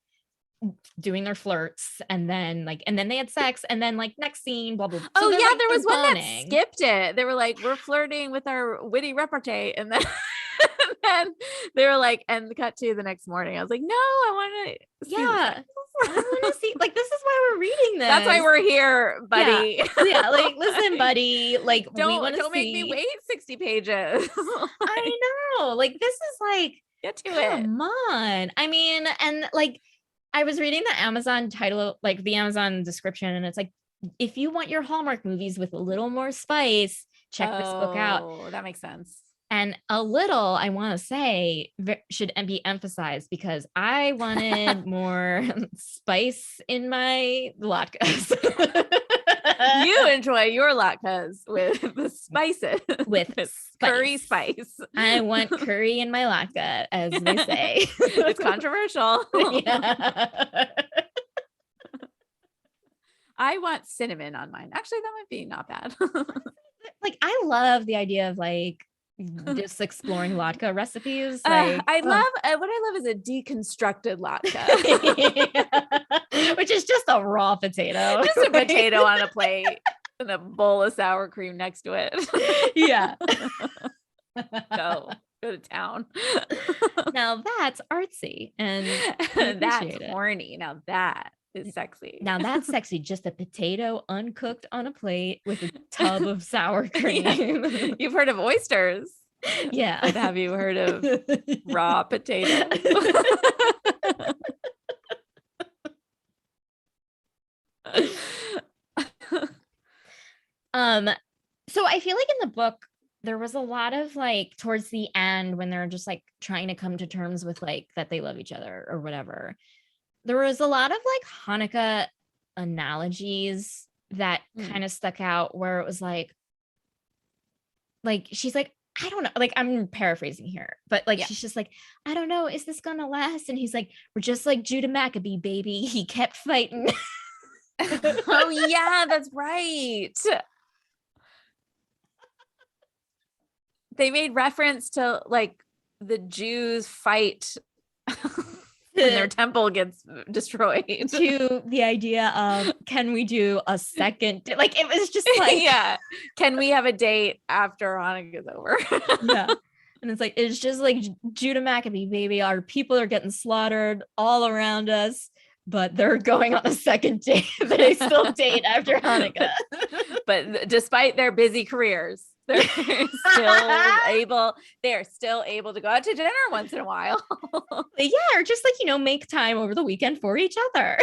doing their flirts, and then they had sex, and then like next scene, blah blah. So oh yeah, like, there was one that skipped it. They were like, we're flirting with our witty repartee, and then and they were like, and cut to the next morning. I was like, no, I want to I want to see, like, this is why we're reading this. That's why we're here, buddy. Yeah, like, listen, buddy, like, don't make me wait 60 pages. I know, like, this is like, get to it. Come on. I mean, and like, I was reading the Amazon title, like the Amazon description, and it's like, if you want your Hallmark movies with a little more spice, check this book out. Oh, that makes sense. And a little, I want to say, should be emphasized, because I wanted more spice in my latkes. You enjoy your latkes with the spices. With curry spice. I want curry in my latke, as they say. It's controversial. Yeah. I want cinnamon on mine. Actually, that might be not bad. Like, I love the idea of like just exploring latke recipes. What Like, I love is a deconstructed latke. yeah. Which is just a raw potato. Just a potato on a plate and a bowl of sour cream next to it. Yeah. Go to town. Now that's artsy and that's horny. Now that is sexy. Now that's sexy. Just a potato uncooked on a plate with a tub of sour cream. Yeah. You've heard of oysters. Yeah. But have you heard of raw potatoes? So I feel like in the book there was a lot of like towards the end when they're just like trying to come to terms with like that they love each other or whatever. There was a lot of like Hanukkah analogies that kind of stuck out where it was like she's like, I don't know, like I'm paraphrasing here, but like she's just like, I don't know, is this gonna last? And he's like, we're just like Judah Maccabee, baby. He kept fighting. Oh yeah, that's right. They made reference to like the Jews fight when their temple gets destroyed, to the idea of, can we do a second like it was just like, yeah, can we have a date after Hanukkah's over? Yeah. And it's like, it's just like Judah Maccabee, baby. Our people are getting slaughtered all around us, but they're going on a second date. They still date after Hanukkah. But despite their busy careers, they're still able to go out to dinner once in a while. Yeah, or just like, make time over the weekend for each other.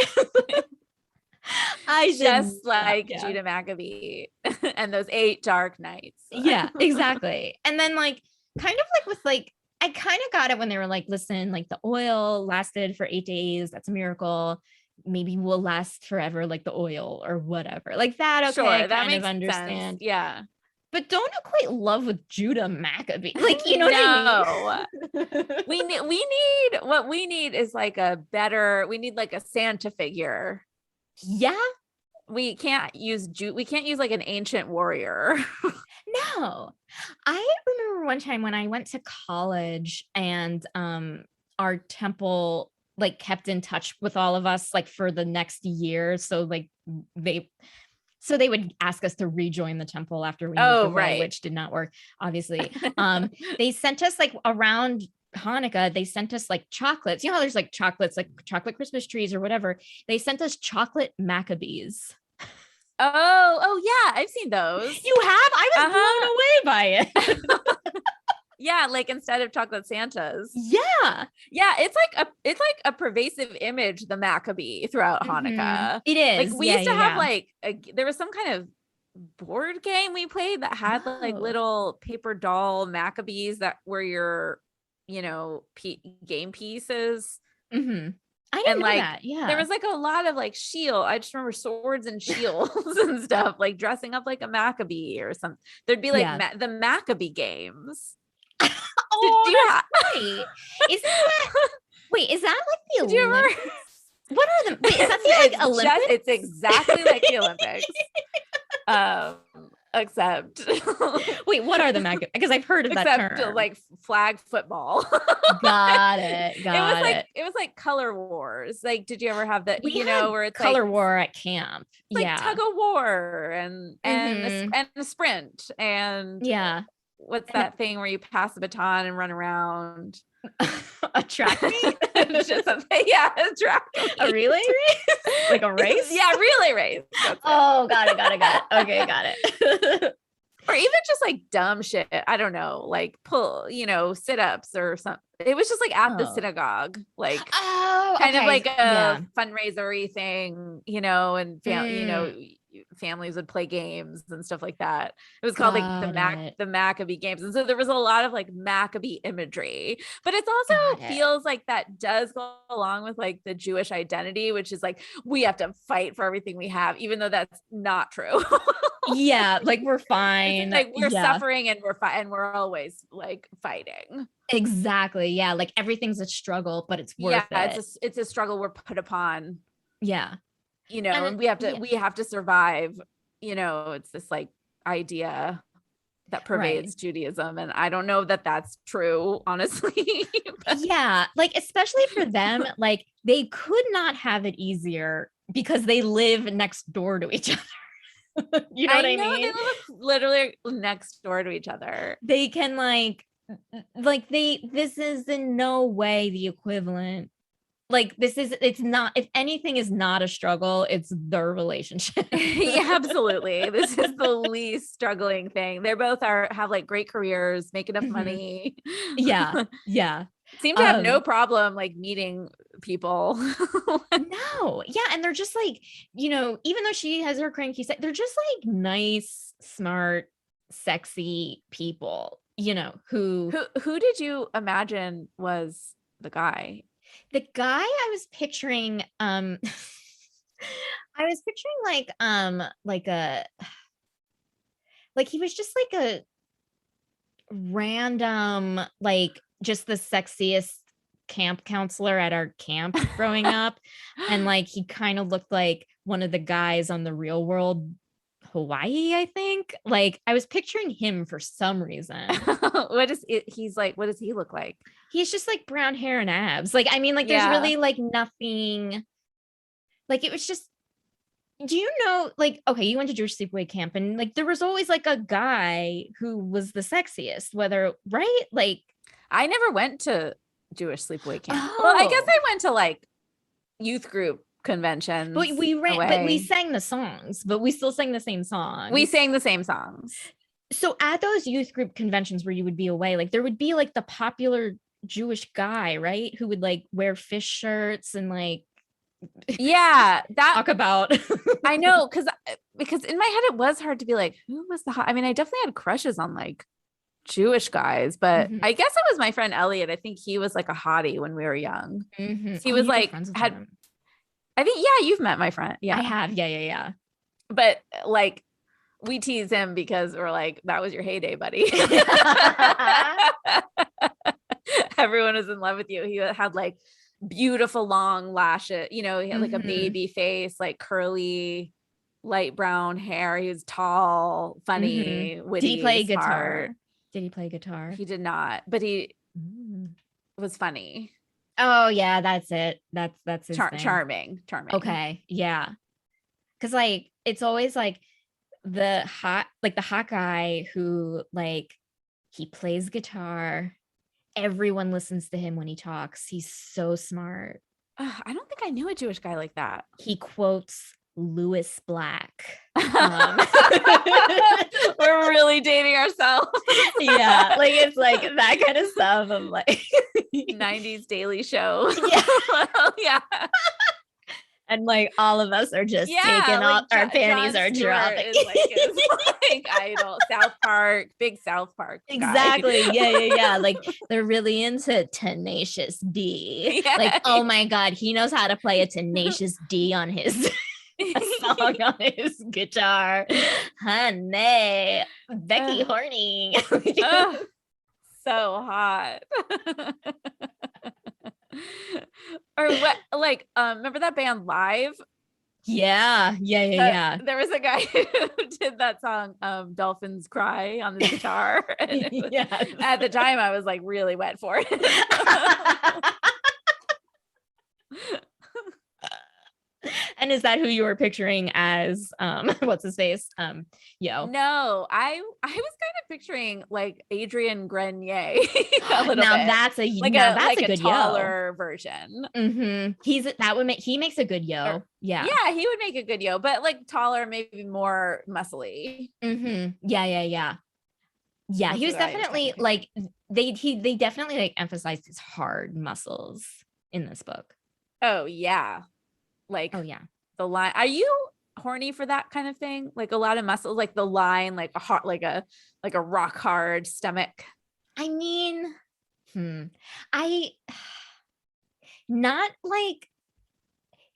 Just like Judah Maccabee and those 8 dark nights. Yeah, exactly. And then like kind of like with like, I kind of got it when they were like, listen, like the oil lasted for 8 days. That's a miracle. Maybe we'll last forever, like the oil or whatever. Like that. Okay, sure, I that kind makes of understand. Sense. Yeah. But don't equate love with Judah Maccabee. Like, you know what I mean? What we need is like we need like a Santa figure. Yeah. We can't use like an ancient warrior. No. I remember one time when I went to college and our temple like kept in touch with all of us like for the next year. So like they would ask us to rejoin the temple after we moved away, which did not work, obviously. They sent us like around Hanukkah, they sent us like chocolates. You know how there's like chocolates, like chocolate Christmas trees or whatever. They sent us chocolate Maccabees. Oh yeah, I've seen those. You have? I was blown away by it. Yeah, like instead of chocolate Santas. Yeah. Yeah, it's like a pervasive image, the Maccabee throughout Hanukkah. It is. Like we used to have like there was some kind of board game we played that had like little paper doll Maccabees that were your, game pieces. Mm-hmm. I didn't know that. Yeah. There was like a lot of like shield. I just remember swords and shields and stuff, like dressing up like a Maccabee or something. There'd be like the Maccabee games. Oh, right. Is that like the Olympics? What are the? Wait, is that the like Olympics? It's exactly like the Olympics. Except wait, what are the Maccabee? Because I've heard of that term. Like flag football. Got it. It was like color wars. Like, did you ever have that? Where it's color war at camp? Like tug of war and a sprint and what's that thing where you pass the baton and run around? A track meet? A track meet. A relay race? Like a race? Yeah, relay race. Oh, got it. Okay, got it. Or even just like dumb shit. I don't know, like pull, sit-ups or something. It was just like at the synagogue, like kind of like a fundraiser-y thing, and families would play games and stuff like that. It was called the Maccabee games. And so there was a lot of like Maccabee imagery, but it's also feels like that does go along with like the Jewish identity, which is like, we have to fight for everything we have, even though that's not true. Yeah. Like we're fine. Like we're suffering and we're always like fighting. Exactly. Yeah. Like everything's a struggle, but it's worth it. It's a struggle we're put upon. Yeah. You know, and we have to survive, you know, it's this like idea that pervades Judaism. And I don't know that that's true, honestly. Yeah. Like, especially for them, like they could not have it easier because they live next door to each other. You know what I mean? They live literally next door to each other. They can this is in no way the equivalent. Like it's not, if anything is not a struggle, it's their relationship. Yeah, absolutely. This is the least struggling thing. They both have like great careers, make enough money. Yeah. Yeah. Seem to have no problem like meeting people. No. Yeah. And they're just like, you know, even though she has her cranky side, they're just like nice, smart, sexy people, you know, who did you imagine was the guy? The guy I was picturing, like he was just like a random, like just the sexiest camp counselor at our camp growing up. And like, he kind of looked like one of the guys on The Real World Hawaii, I think. Like I was picturing him for some reason. What does he look like? He's just like brown hair and abs. Like, I mean, like there's really like nothing, like it was just, do you know, like, okay, you went to Jewish sleepaway camp and like there was always like a guy who was the sexiest, whether, right? Like I never went to Jewish sleepaway camp. Well, I guess I went to like youth group conventions. But we sang the songs, but we still sang the same songs. We sang the same songs. So at those youth group conventions where you would be away, like there would be like the popular Jewish guy, right? Who would like wear fish shirts and like talk about I know, because in my head it was hard to be like, who was I mean, I definitely had crushes on like Jewish guys, but I guess it was my friend Elliot. I think he was like a hottie when we were young. He was like I think you've met my friend. Yeah, I have. Yeah. But like we tease him because we're like, that was your heyday, buddy. Everyone was in love with you. He had like beautiful long lashes, you know, he had like a baby face, like curly light brown hair. He was tall, funny, witty. Did he play smart. guitar? Did he play guitar? He did not, but he was funny. Oh yeah, that's it. That's his thing. Charming. Okay, yeah. Because like it's always like the hot guy who like he plays guitar. Everyone listens to him when he talks. He's so smart. I don't think I knew a Jewish guy like that. He quotes Lewis Black. We're really dating ourselves. Yeah, like it's like that kind of stuff of like 90s Daily Show. Yeah. And like all of us are just taking off our panties are dropping. Is like idol. Big South Park. Exactly. Yeah. Like they're really into Tenacious D. Yeah. Like, oh my God, he knows how to play a Tenacious D on his song on his guitar. Honey, Becky Horny. So hot. Or what, like remember that band Live? Yeah. There was a guy who did that song Dolphins Cry on his guitar. At the time I was like really wet for it. And is that who you were picturing as what's his face? Yo. No, I was kind of picturing like Adrian Grenier. That's a good taller version. He makes a good yo. Yeah, he would make a good yo, but like taller, maybe more muscly. Yeah. He was definitely like they definitely like emphasized his hard muscles in this book. Oh yeah. Like, oh yeah, the line. Are you horny for that kind of thing? Like a lot of muscles, like the line, like a heart, like a rock hard stomach. I mean, I not like,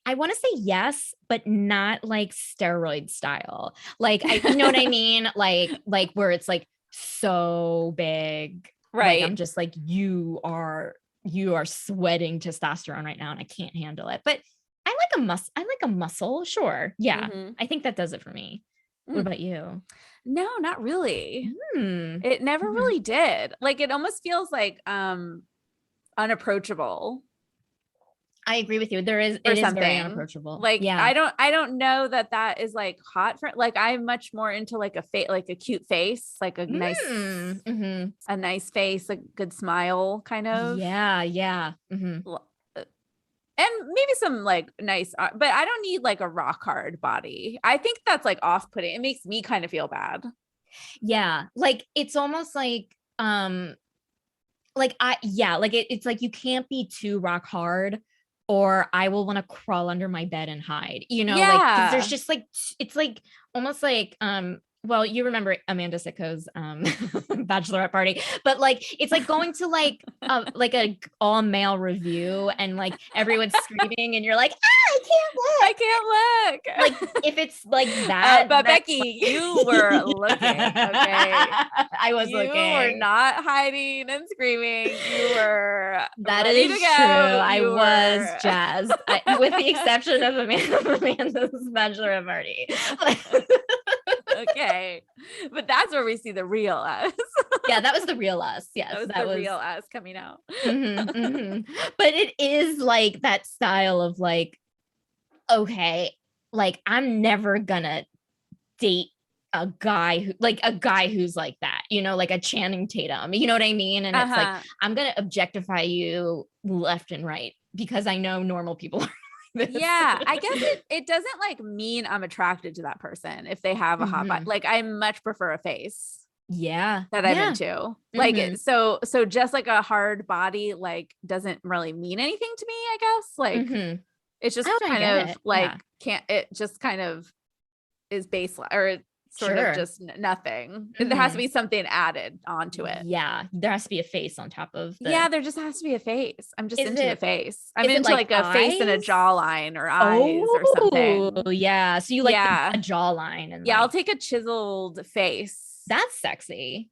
I want to say yes, but not like steroid style. Like, you know what I mean? Like where it's like so big. Right. Like I'm just like, you are sweating testosterone right now and I can't handle it. But I like a muscle. Sure. Yeah. I think that does it for me. What about you? No, not really. It never really did. Like, it almost feels like unapproachable. I agree with you. It is very unapproachable. Like, yeah. I don't know that is like hot for, like, I'm much more into like like a cute face, like a nice, a nice face, a good smile kind of. Yeah. And maybe some like nice, but I don't need like a rock hard body. I think that's like off-putting. It makes me kind of feel bad. Yeah. Like, it's almost like, it's like you can't be too rock hard or I will want to crawl under my bed and hide, you know, like, 'cause there's just like, it's like almost like, well, you remember Amanda Sitko's bachelorette party, but like it's like going to like a all male review and like everyone's screaming and you're like, I can't look. Like if it's like that. But Becky, you were looking. Okay, I was looking. You were not hiding and screaming. You were. That is true. I was jazzed, with the exception of Amanda's bachelorette party. Okay, but that's where we see the real us. Yeah, that was the real us. Yes, that was the real us coming out. But it is like that style of like, okay, like I'm never gonna date a guy who's like that, you know, like a Channing Tatum, you know what I mean? And it's like, I'm gonna objectify you left and right because I know normal people are. Yeah, I guess it doesn't like mean I'm attracted to that person if they have a hot body. Like, I much prefer a face. Yeah, that I'm into. Like, so just like a hard body like doesn't really mean anything to me, I guess. Like, it's just kind of like it just kind of is baseline, or it's sort of just nothing. There has to be something added onto it. Yeah, there has to be a face on top of there just has to be a face. I'm just into a face. I'm into like a face and a jawline or eyes or something. Oh yeah, so you like a jawline. And I'll take a chiseled face. That's sexy.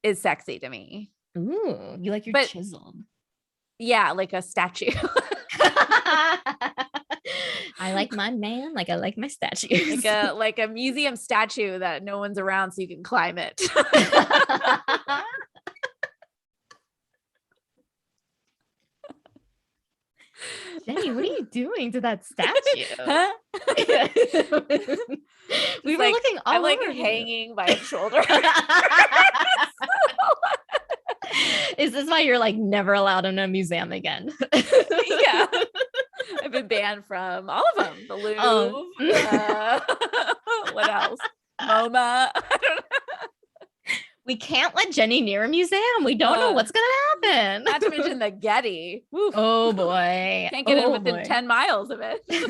Is sexy to me. Ooh, you like your chiseled. Yeah, like a statue. I like my man like I like my statues. Like a museum statue that no one's around so you can climb it. Jenny, what are you doing to that statue? Huh? We were like, looking all over. I'm like hanging by a shoulder. Is this why you're like never allowed in a museum again? Yeah. I've been banned from all of them. The Louvre. What else? MoMA. I don't know. We can't let Jenny near a museum. We don't know what's going to happen. Not to mention the Getty. Oof. Oh, boy. Can't get in within 10 miles of it. And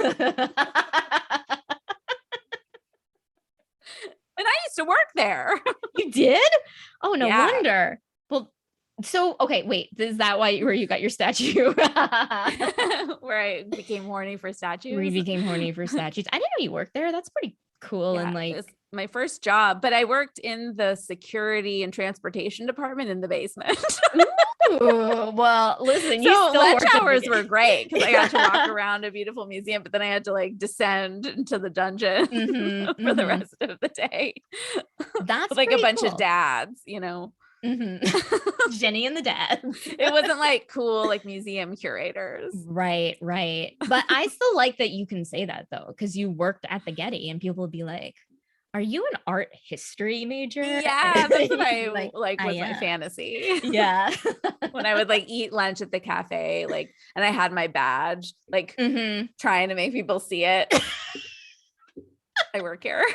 I used to work there. You did? Oh, no wonder. Well, so, okay, wait. Is that where you got your statue? Where I became horny for statues? Where you became horny for statues. I didn't know you worked there. That's pretty cool. And like, my first job, but I worked in the security and transportation department in the basement. Ooh, well, listen, you still lunch hours were great because I got to walk around a beautiful museum, but then I had to like descend into the dungeon for the rest of the day. That's with, like a bunch of dads, you know. Jenny and the dads. It wasn't like cool like museum curators. Right. But I still like that you can say that though, because you worked at the Getty and people would be like, are you an art history major? Yeah, that's what I like was my fantasy. Yeah. When I would like eat lunch at the cafe, like, and I had my badge, like trying to make people see it. I work here.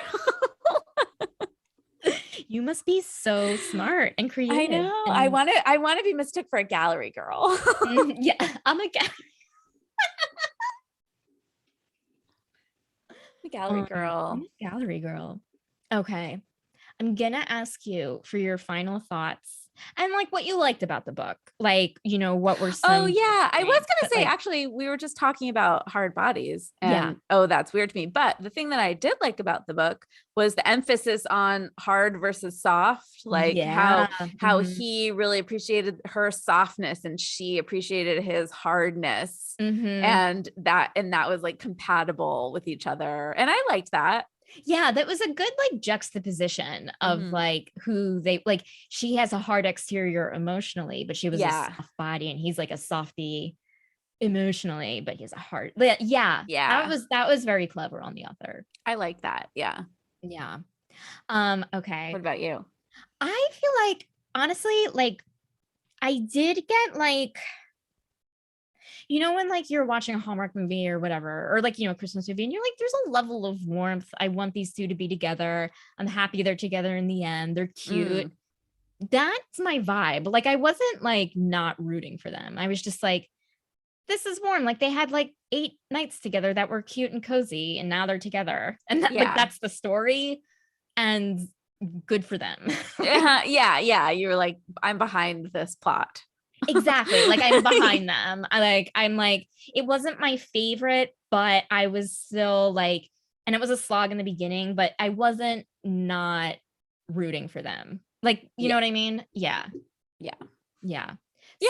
You must be so smart and creative. I know. I want to be mistook for a gallery girl. Yeah, I'm a gallery. Gallery girl. I'm a gallery girl. Okay. I'm gonna ask you for your final thoughts and like what you liked about the book. Like, what were some Oh yeah, I was things gonna that, say like, actually we were just talking about hard bodies, yeah. and oh, that's weird to me. But the thing that I did like about the book was the emphasis on hard versus soft, like how he really appreciated her softness and she appreciated his hardness, and that was like compatible with each other, and I liked that. Yeah, that was a good like juxtaposition of like who they like. She has a hard exterior emotionally, but she was a soft body, and he's like a softie emotionally, but he's a hard. Yeah. That was very clever on the author. I like that. Yeah. Okay. What about you? I feel like honestly, like I did get like, when like you're watching a Hallmark movie or whatever, or like, a Christmas movie, and you're like, there's a level of warmth. I want these two to be together. I'm happy they're together in the end. They're cute. That's my vibe. Like, I wasn't like not rooting for them. I was just like, this is warm. Like they had like 8 nights together that were cute and cozy, and now they're together. And like, that's the story, and good for them. Yeah. You were like, I'm behind this plot. Exactly. Like I'm behind them. I'm like, it wasn't my favorite, but I was still like, and it was a slog in the beginning, but I wasn't not rooting for them. Like, you know what I mean? Yeah.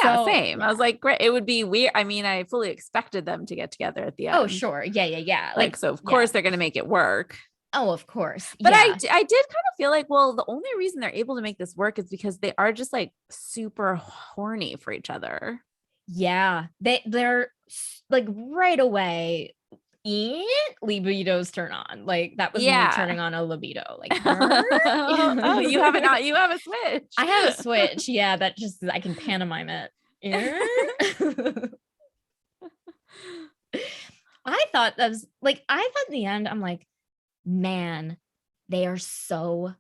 So, same. I was like, great. It would be weird. I mean, I fully expected them to get together at the end. Oh, sure. Yeah. Like, so of course they're going to make it work. Oh, of course. But I did kind of feel like, well, the only reason they're able to make this work is because they are just like super horny for each other. Yeah. They're like right away, libidos turn on. Like that was me turning on a libido. Like, oh, you have a switch. I have a switch. Yeah. That just, I can pantomime it. I thought in the end, I'm like, man, they are so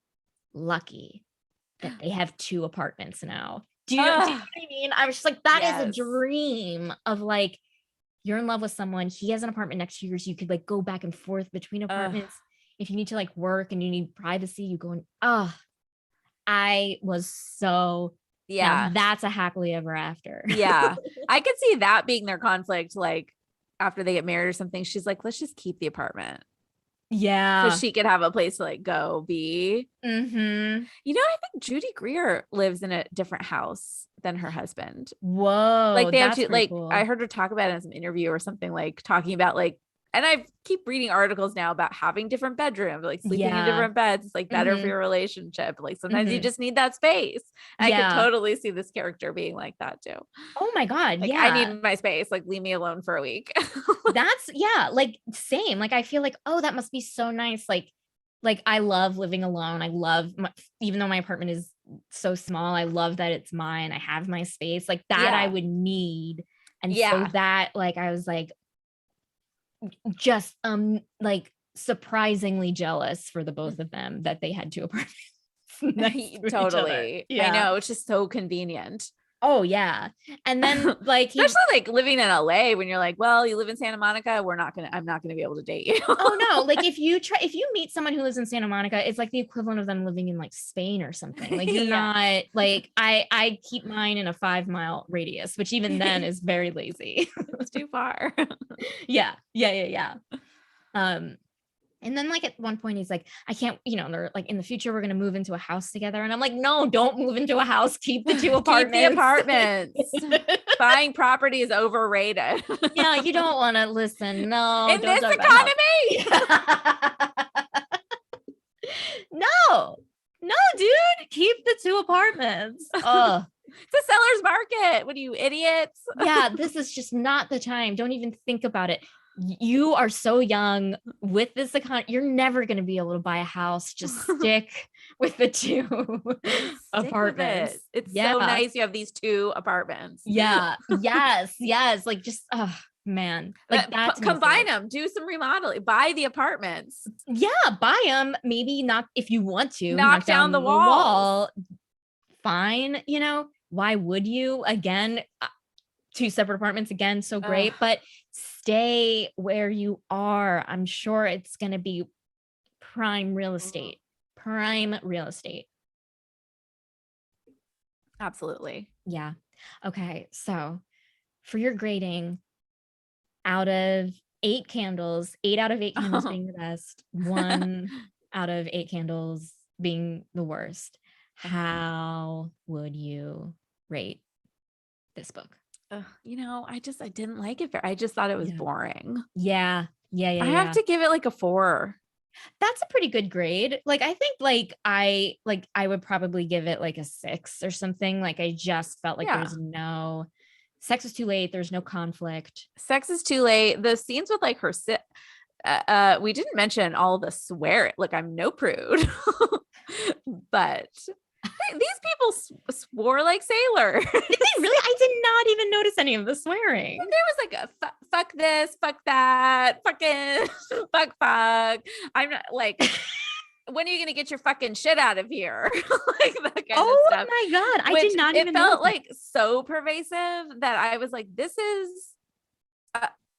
lucky that they have 2 apartments now. Do you know what I mean? I was just like, that is a dream of like, you're in love with someone, he has an apartment next to yours, you could like go back and forth between apartments. If you need to like work and you need privacy, you go and I was so now that's a happily ever after. I could see that being their conflict, like after they get married or something. She's like, let's just keep the apartment. So she could have a place to like go be. I think Judy Greer lives in a different house than her husband. Whoa. Like they actually like cool. I heard her talk about it in some interview or something, like talking about like, and I keep reading articles now about having different bedrooms, like sleeping in different beds. It's like better for your relationship. Like sometimes you just need that space. And I could totally see this character being like that too. Oh my God. Like, I need my space. Like leave me alone for a week. That's like same. Like, I feel like, oh, that must be so nice. Like I love living alone. I love even though my apartment is so small, I love that it's mine. I have my space like that. I would need. And so that like, I was like, just like surprisingly jealous for the both of them that they had 2 apartments. Totally. I know, it's just so convenient. Oh yeah. And then like especially like living in LA when you're like, well, you live in Santa Monica, I'm not gonna be able to date you. Oh no, like if you meet someone who lives in Santa Monica, it's like the equivalent of them living in like Spain or something. Like you're not like I keep mine in a 5-mile radius, which even then is very lazy. It's too far. Yeah. And then like at one point he's like, I can't, they're like, in the future, we're going to move into a house together. And I'm like, no, don't move into a house. Keep the 2 apartments. Keep the apartments. Buying property is overrated. Yeah. You don't want to listen. No. In this economy. No, dude, keep the 2 apartments. Oh, it's a seller's market. What are you, idiots? Yeah. This is just not the time. Don't even think about it. You are so young with this account. You're never going to be able to buy a house. Just stick with the 2 apartments. It's so nice. You have these 2 apartments. Yeah. Yes. Like just, oh man. Like combine them, do some remodeling, buy the apartments. Yeah. Buy them. Maybe not if you want to knock down the wall. Fine. Why would you? Again, 2 separate apartments again, so great. But stay where you are. I'm sure it's going to be prime real estate. Prime real estate. Absolutely. Yeah. Okay. So for your grading, out of 8 candles, 8 out of 8 candles being the best, 1 out of 8 candles being the worst, how would you rate this book? You know, I didn't like it. I just thought it was boring. Yeah. I have to give it like a 4. That's a pretty good grade. Like, I think I would probably give it like a 6 or something. Like, I just felt like there's no sex is too late. There's no conflict. Sex is too late. The scenes with like her we didn't mention all the swear. Look, I'm no prude, but these people swore like sailors. Did they really? I did not even notice any of the swearing. There was like a fuck this, fuck that, fucking fuck. I'm not like, when are you gonna get your fucking shit out of here? Like that kind of stuff. My God. I did not even know. It felt like so pervasive that I was like, this is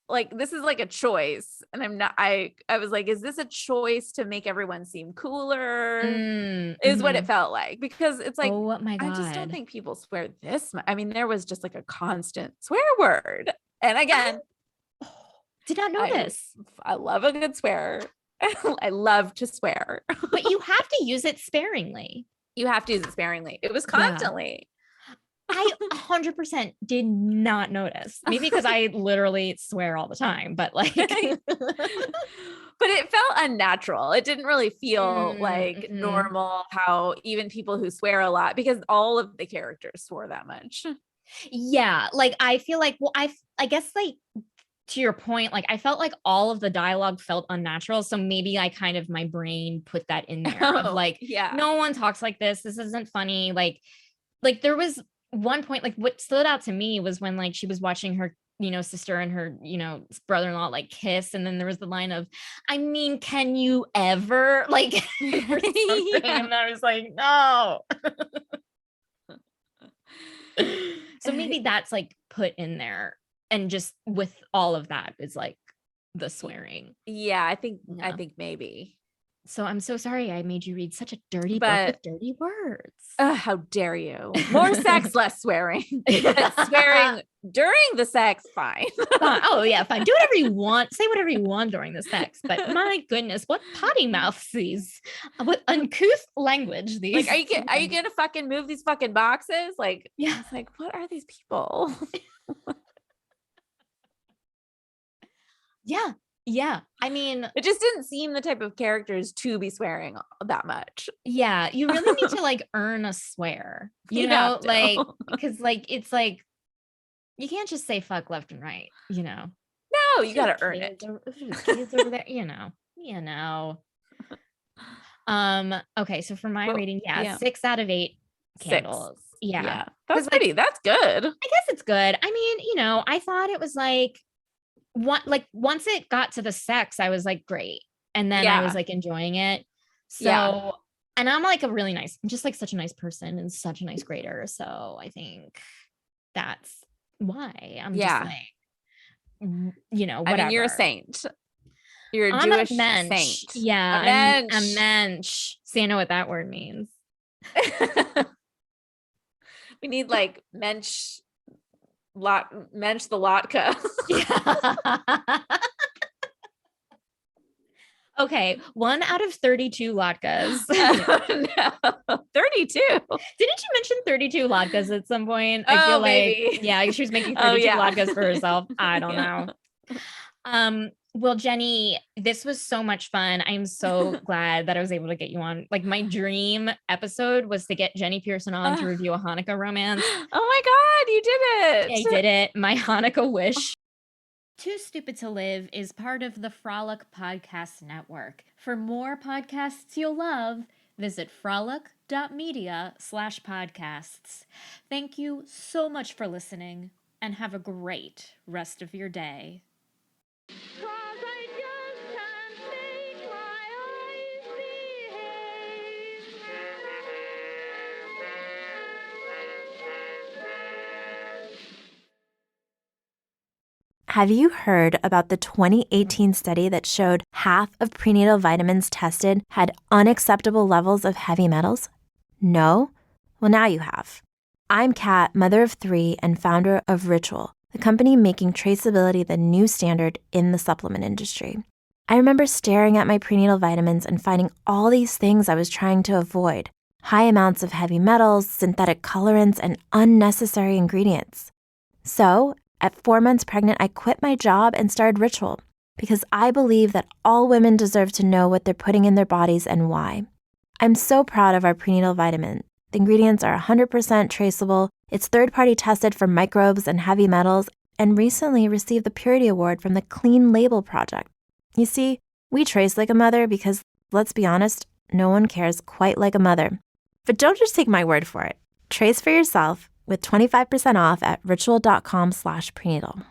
like a choice. And I'm not, I was like, is this a choice to make everyone seem cooler? Is what it felt like, because it's like, oh my God, I just don't think people swear this much. I mean, there was just like a constant swear word. And again, did not know this. I love a good swear. I love to swear. But you have to use it sparingly. You have to use it sparingly. It was constantly. I 100% did not notice. Maybe because I literally swear all the time, but like, but it felt unnatural. It didn't really feel like normal how even people who swear a lot, because all of the characters swore that much. Yeah. Like, I feel like, well, I guess like, to your point, like I felt like all of the dialogue felt unnatural. So maybe I kind of, my brain put that in there of like, no one talks like this. This isn't funny. Like there was one point, like what stood out to me was when like she was watching her, sister and her, brother-in-law like kiss. And then there was the line of, I mean, can you ever like, and I was like, no. So maybe that's like put in there. And just with all of that is like the swearing. Yeah, I think maybe. So I'm so sorry I made you read such a dirty book with dirty words. How dare you? More sex, less swearing. Swearing during the sex, fine. Oh yeah, fine. Do whatever you want. Say whatever you want during the sex. But my goodness, what potty mouths these? What uncouth language these? Like, are you gonna fucking move these fucking boxes? Like, yeah. It's like, what are these people? Yeah. Yeah. I mean, it just didn't seem the type of characters to be swearing that much. Yeah. You really need to like earn a swear, you know, like, because like, it's like, you can't just say fuck left and right, No, you got to earn it. Kids over there, Okay. So for my rating, 6 out of 8 candles. 6. Yeah. That's pretty, like, that's good. I guess it's good. I mean, I thought it was like, once it got to the sex, I was like, great. And then I was like enjoying it. So, and I'm like I'm just like such a nice person and such a nice grader. So I think that's why I'm just like, whatever. I mean, you're a saint. You're a Jewish saint. Yeah. A mensch. See, I know what that word means. We need like mensch the latka. Okay, 1 out of 32 latkes. No, 32. Didn't you mention 32 latkes at some point? I feel maybe. Like, she was making 32 latkes for herself. I don't know. Well, Jennie, this was so much fun. I'm so glad that I was able to get you on. Like, my dream episode was to get Jennie Pierson on to review a Hanukkah romance. Oh my God, you did it. I did it. My Hanukkah wish. Too Stupid to Live is part of the Frolic Podcast Network. For more podcasts you'll love, visit frolic.media/podcasts. Thank you so much for listening, and have a great rest of your day. Have you heard about the 2018 study that showed half of prenatal vitamins tested had unacceptable levels of heavy metals? No? Well, now you have. I'm Kat, mother of 3 and founder of Ritual, the company making traceability the new standard in the supplement industry. I remember staring at my prenatal vitamins and finding all these things I was trying to avoid: high amounts of heavy metals, synthetic colorants, and unnecessary ingredients. So, at 4 months pregnant, I quit my job and started Ritual because I believe that all women deserve to know what they're putting in their bodies and why. I'm so proud of our prenatal vitamin. The ingredients are 100% traceable, it's third-party tested for microbes and heavy metals, and recently received the Purity Award from the Clean Label Project. You see, we trace like a mother because, let's be honest, no one cares quite like a mother. But don't just take my word for it. Trace for yourself with 25% off at ritual.com/prenatal.